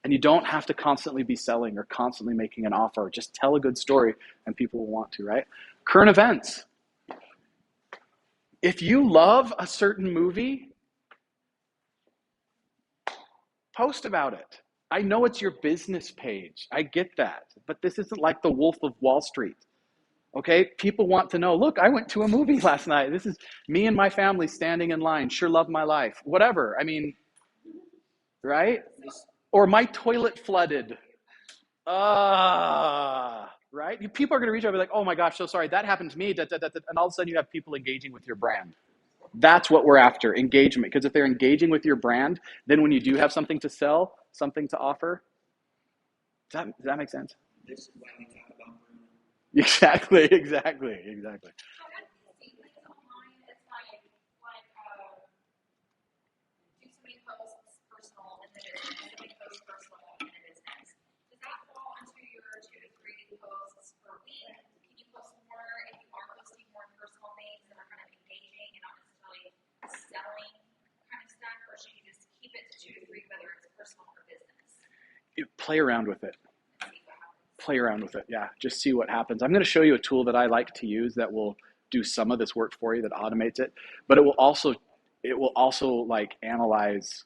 and you don't have to constantly be selling or constantly making an offer. Just tell a good story and people will want to, right? Current events. If you love a certain movie, post about it. I know it's your business page. I get that. But this isn't like the Wolf of Wall Street. Okay? People want to know, look, I went to a movie last night. This is me and my family standing in line. Sure love my life. Whatever. I mean, right? Or my toilet flooded. Right? People are going to reach out and be like, oh my gosh, so sorry, that happened to me. And all of a sudden you have people engaging with your brand. That's what we're after, engagement. Because if they're engaging with your brand, then when you do have something to sell, something to offer, does that make sense? This is why we talk about Bruno. Exactly. So what do you see online? It's like do so many posts personal in the business, so many posts personal in the business. Does that fall into your 2 to 3 posts per week? Can you post more if you are posting more personal things that are kind of engaging and not necessarily selling kind of stuff, or should you just keep it to 2 to 3, whether it's personal or business? Play around with it. play around with it. Yeah, just see what happens. I'm going to show you a tool that I like to use that will do some of this work for you, that automates it, but it will also like analyze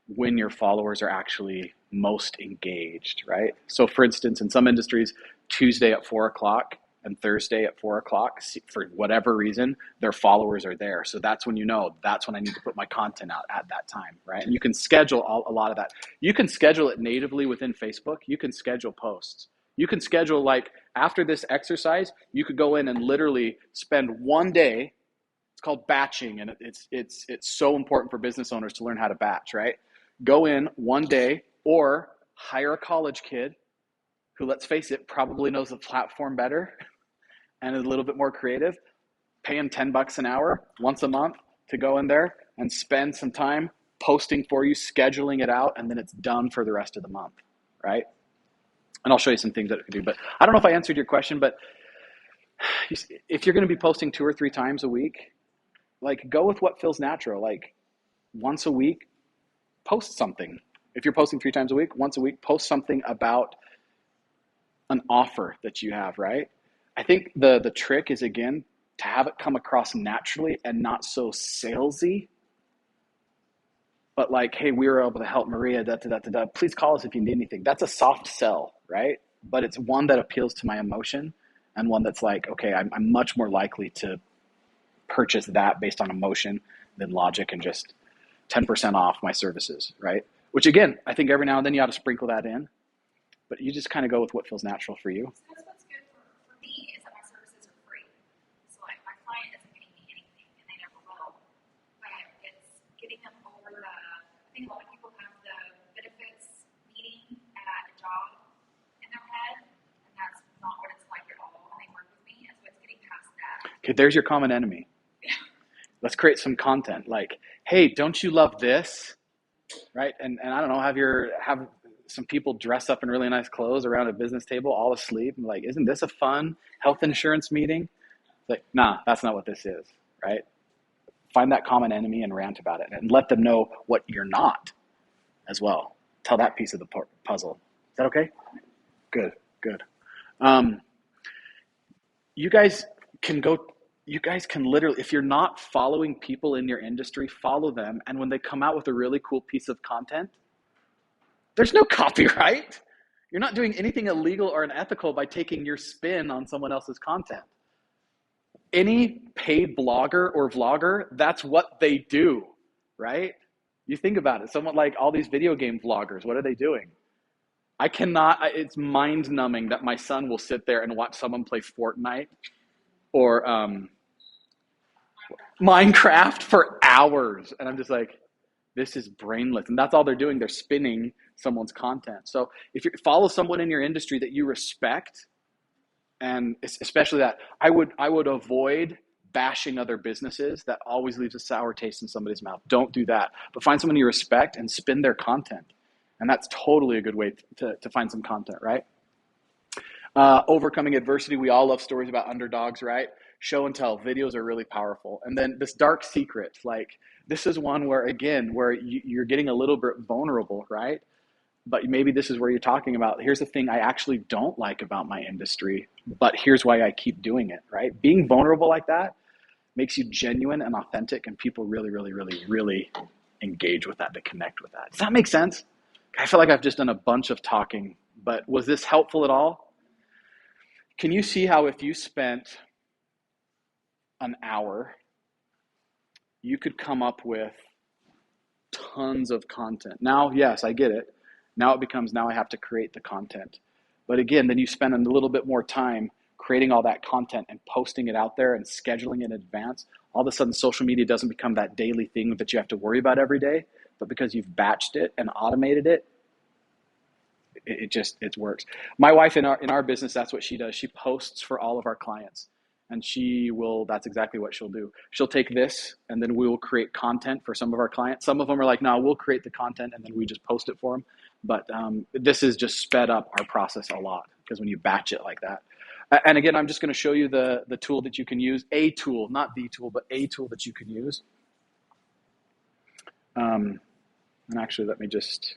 when your followers are actually most engaged, right? So for instance, in some industries, Tuesday at 4 o'clock and Thursday at 4 o'clock, for whatever reason, their followers are there. So that's when that's when I need to put my content out at that time, right? And you can schedule a lot of that. You can schedule it natively within Facebook. You can schedule posts. You can schedule, like, after this exercise, you could go in and literally spend one day. It's called batching, and it's so important for business owners to learn how to batch, right? Go in one day, or hire a college kid who, let's face it, probably knows the platform better and is a little bit more creative. Pay him $10 an hour once a month to go in there and spend some time posting for you, scheduling it out, and then it's done for the rest of the month, right? And I'll show you some things that it can do. But I don't know if I answered your question, but if you're going to be posting 2 or 3 times a week, like, go with what feels natural. Like, once a week, post something. If you're posting 3 times a week, once a week, post something about an offer that you have, right? I think the trick is, again, to have it come across naturally and not so salesy, but like, hey, we were able to help Maria, da, da, da, da, da. Please call us if you need anything. That's a soft sell, right? But it's one that appeals to my emotion, and one that's like, okay, I'm much more likely to purchase that based on emotion than logic and just 10% off my services, right? Which, again, I think every now and then you ought to sprinkle that in, but you just kind of go with what feels natural for you. So that's what's good for me, is that my services are free. So like, my client doesn't pay me anything, and they never will. But it's getting them over the, I think a lot of people have the benefits meeting at a job in their head, and that's not what it's like at all when they work with me. And so it's getting past that. Okay, there's your common enemy. Let's create some content like, hey, don't you love this? Right? And I don't know, have some people dress up in really nice clothes around a business table, all asleep, and like, isn't this a fun health insurance meeting? It's like, nah, that's not what this is, right? Find that common enemy and rant about it, and let them know what you're not as well. Tell that piece of the puzzle. Is that okay? Good. You guys can literally, if you're not following people in your industry, follow them. And when they come out with a really cool piece of content, there's no copyright. You're not doing anything illegal or unethical by taking your spin on someone else's content. Any paid blogger or vlogger, that's what they do, right? You think about it. Someone like all these video game vloggers, what are they doing? It's mind numbing that my son will sit there and watch someone play Fortnite or Minecraft for hours. And I'm just like, this is brainless. And that's all they're doing. They're spinning someone's content. So if you follow someone in your industry that you respect, and especially that, I would avoid bashing other businesses. That always leaves a sour taste in somebody's mouth. Don't do that. But find someone you respect and spin their content. And that's totally a good way to find some content, right? Overcoming adversity. We all love stories about underdogs, right? Show and tell videos are really powerful. And then this dark secret, like, this is one where, again, where you're getting a little bit vulnerable, right? But maybe this is where you're talking about, here's the thing I actually don't like about my industry, but here's why I keep doing it, right? Being vulnerable like that makes you genuine and authentic, and people really, really, really, really engage with that, to connect with that. Does that make sense? I feel like I've just done a bunch of talking, but was this helpful at all? Can you see how if you spent an hour, you could come up with tons of content? Now, yes, I get it. Now it becomes, now I have to create the content. But again, then you spend a little bit more time creating all that content and posting it out there and scheduling it in advance. All of a sudden, social media doesn't become that daily thing that you have to worry about every day, but because you've batched it and automated it, it works. My wife in our business, that's what she does. She posts for all of our clients, and that's exactly what she'll do. She'll take this, and then we will create content for some of our clients. Some of them are like, no, we'll create the content and then we just post it for them. But this has just sped up our process a lot, because when you batch it like that. And again, I'm just going to show you the tool that you can use, a tool, not the tool, but a tool that you can use. And actually, let me just,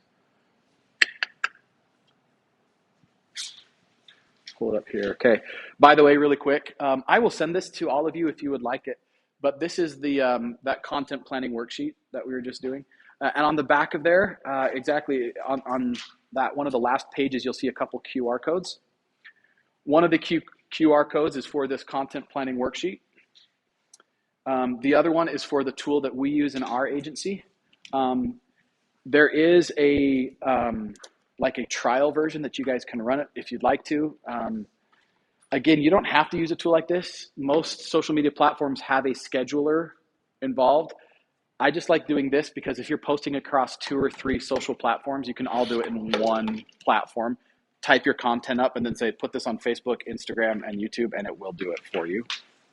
pull it up here. Okay. By the way, really quick, I will send this to all of you if you would like it. But this is the that content planning worksheet that we were just doing. And on the back of there, exactly on that one of the last pages, you'll see a couple QR codes. One of the QR codes is for this content planning worksheet. The other one is for the tool that we use in our agency. There is a like a trial version that you guys can run it if you'd like to. Again, you don't have to use a tool like this. Most social media platforms have a scheduler involved. I just like doing this because if you're posting across 2 or 3 social platforms, you can all do it in one platform. Type your content up and then say, put this on Facebook, Instagram, and YouTube, and it will do it for you.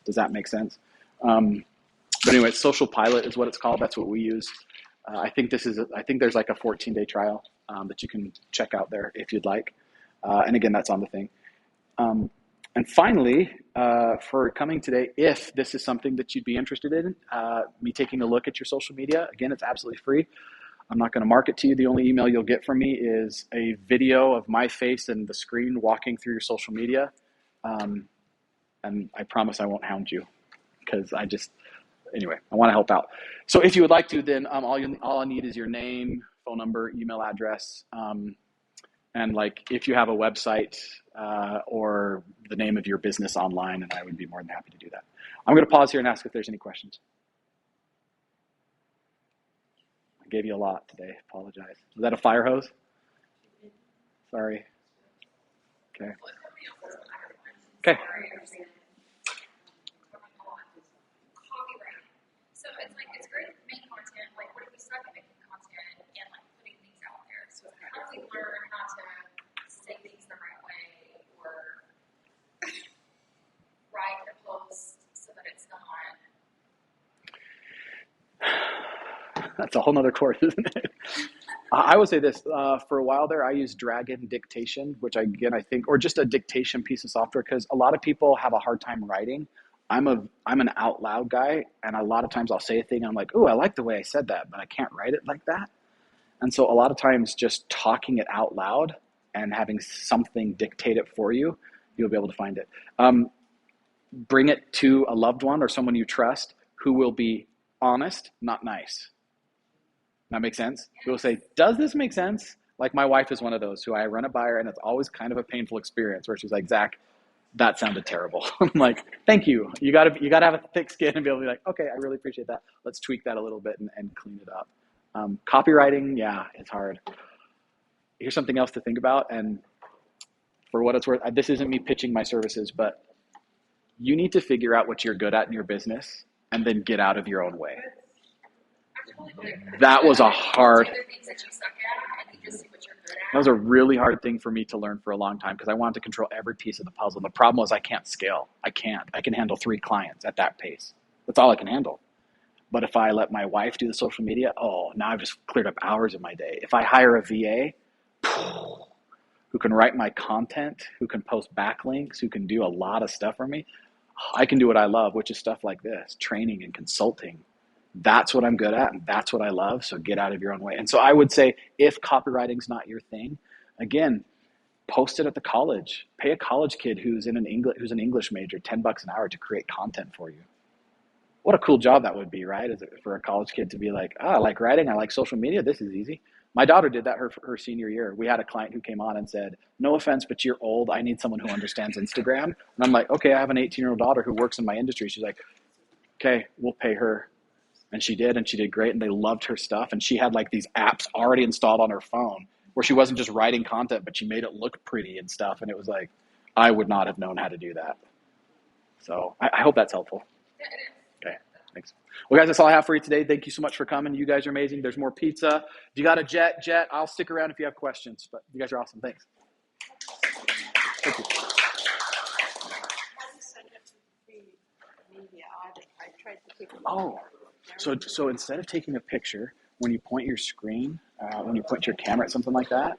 Does that make sense? But anyway, Social Pilot is what it's called. That's what we use. I think there's like a 14-day trial that you can check out there if you'd like. And again, that's on the thing. And finally, for coming today, if this is something that you'd be interested in, me taking a look at your social media, again, it's absolutely free. I'm not going to market to you. The only email you'll get from me is a video of my face and the screen walking through your social media. And I promise I won't hound you because anyway, I want to help out. So if you would like to, then all I need is your name, phone number, email address, and like if you have a website or the name of your business online, and I would be more than happy to do that. I'm going to pause here and ask if there's any questions. I gave you a lot today. Apologize. Was that a fire hose? Sorry. Okay. Okay. So it's great to make content. Like, what if we suck at making content and like putting things out there? So how do we learn how to say things the right way or write a post so that it's not? That's a whole nother course, isn't it? I would say this, for a while there, I used Dragon Dictation, which I think, or just a dictation piece of software, because a lot of people have a hard time writing. I'm an out loud guy, and a lot of times I'll say a thing, and I'm like, oh, I like the way I said that, but I can't write it like that. And so a lot of times just talking it out loud and having something dictate it for you, you'll be able to find it. Bring it to a loved one or someone you trust who will be honest, not nice. That makes sense? Who will say, does this make sense? Like my wife is one of those who I run it by her, and it's always kind of a painful experience where she's like, Zach, that sounded terrible. I'm like, thank you. You gotta have a thick skin and be able to be like, okay, I really appreciate that. Let's tweak that a little bit and clean it up. Copywriting, yeah, it's hard. Here's something else to think about. And for what it's worth, this isn't me pitching my services, but you need to figure out what you're good at in your business and then get out of your own way. That was a hard, that was a really hard thing for me to learn for a long time because I wanted to control every piece of the puzzle. And the problem was I can't scale. I can handle 3 clients at that pace. That's all I can handle. But if I let my wife do the social media, now I've just cleared up hours of my day. If I hire a VA who can write my content, who can post backlinks, who can do a lot of stuff for me, I can do what I love, which is stuff like this, training and consulting. That's what I'm good at, and that's what I love, so get out of your own way. And so I would say if copywriting's not your thing, again, post it at the college. Pay a college kid who's an English major $10 an hour to create content for you. What a cool job that would be, right? Is it for a college kid to be like, I like writing, I like social media, this is easy. My daughter did that her senior year. We had a client who came on and said, no offense, but you're old. I need someone who understands Instagram. And I'm like, okay, I have an 18-year-old daughter who works in my industry. She's like, okay, we'll pay her. And she did great, and they loved her stuff. And she had like these apps already installed on her phone where she wasn't just writing content, but she made it look pretty and stuff. And it was like, I would not have known how to do that. So I hope that's helpful. Okay, thanks. Well, guys, that's all I have for you today. Thank you so much for coming. You guys are amazing. There's more pizza. If you got a jet, I'll stick around if you have questions. But you guys are awesome. Thanks. Thank you. So instead of taking a picture, when you point your screen, when you point your camera at something like that,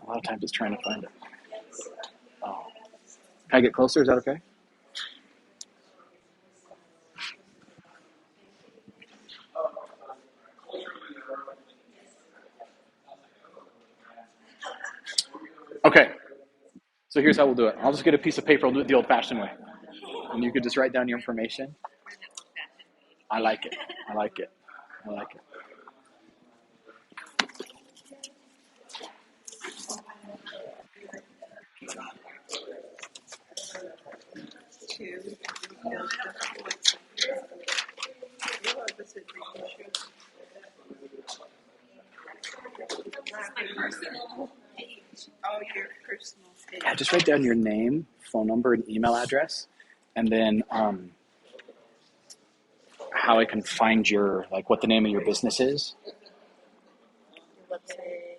a lot of times it's trying to find it. Oh. Can I get closer? Is that okay? So here's how we'll do it. I'll just get a piece of paper. I'll do it the old-fashioned way. And you could just write down your information. I like it. I like it. I like it. My personal page. Oh, your personal page. Yeah, just write down your name, phone number, and email address, and then how I can find your, like, what the name of your business is. Okay.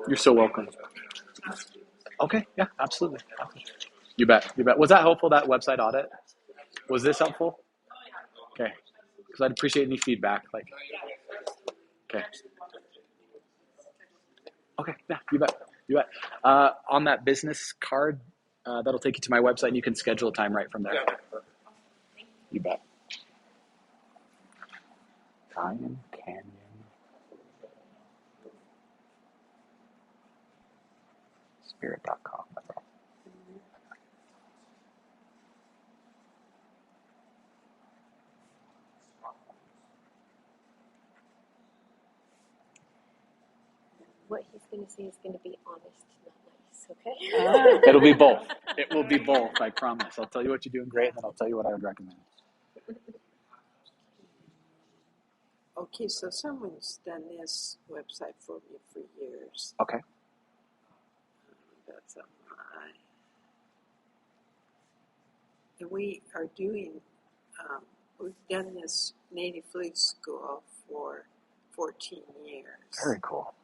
You're so welcome. Okay, yeah, absolutely. You bet, you bet. Was that helpful, that website audit? Was this helpful? Okay, because I'd appreciate any feedback. Like, okay. Okay, yeah, you bet, you bet. On that business card, that'll take you to my website, and you can schedule a time right from there. You bet. Zion Canyon. Spirit.com. That's all. What he's going to say is going to be honest, not nice, okay? It'll be both. It will be both, I promise. I'll tell you what you're doing great, and then I'll tell you what I would recommend. Okay, so someone's done this website for me for years. Okay. That's a lie. And we are doing, we've done this native flute school for 14 years. Very cool.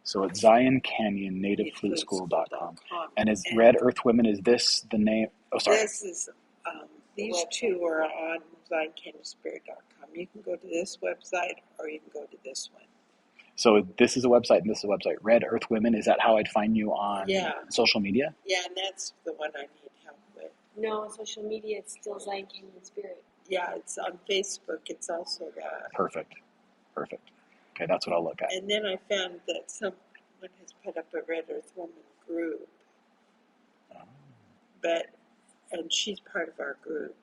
So it's Zion Canyon nativefluteschool.com. And is Red Earth Women, is this the name? Oh, sorry. This is, these two are on ZionCanyonSpirit.com. You can go to this website or you can go to this one. So this is a website and this is a website. Red Earth Women, is that how I'd find you on social media? Yeah, and that's the one I need help with. No, on social media, it's still Zion Canyon Spirit. Yeah, it's on Facebook. It's also got. Perfect. Perfect. Okay, that's what I'll look at. And then I found that someone has put up a Red Earth Woman group. And she's part of our group.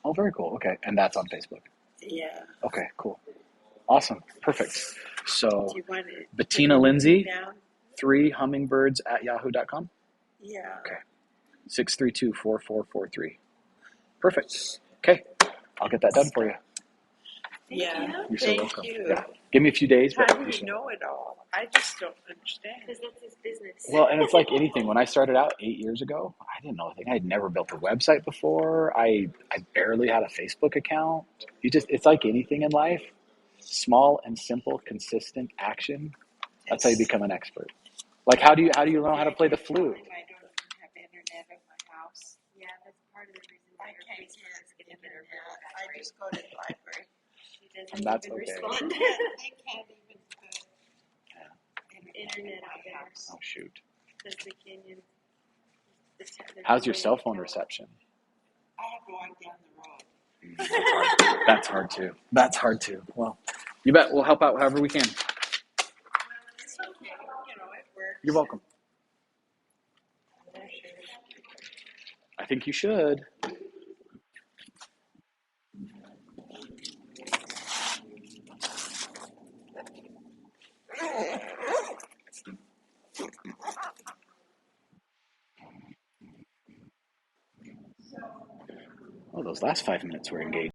Oh, very cool. Okay, and that's on Facebook. Yeah. Okay, cool. Awesome. Perfect. So, Do you want to Bettina Lindsay, down? 3hummingbirds@yahoo.com. Yeah. Okay. 632-4443. Perfect. Okay, I'll get that done for you. Yeah. You're so Thank welcome. you. Yeah. Give me a few days. How But do you know it all? I just don't understand. Because that's his business. Well, and it's like anything. When I started out 8 years ago, I didn't know a thing. I'd never built a website before. I barely had a Facebook account. It's like anything in life. Small and simple, consistent action. That's how you become an expert. Like, how do you know how to play the flute? I don't have internet at my house. Yeah, that's part of the reason I why your can't Facebook is get going to get her internet. back I rate. just go to the library. She doesn't And that's even okay. respond. I can't even put Internet out there. Oh, shoot. Says the Canyon. How's your cell phone reception? I have to walk down the road. That's hard too. That's hard too. Well, you bet. We'll help out however we can. It's okay. You know, it works. You're welcome. I think you should. Oh, those last 5 minutes were engaged.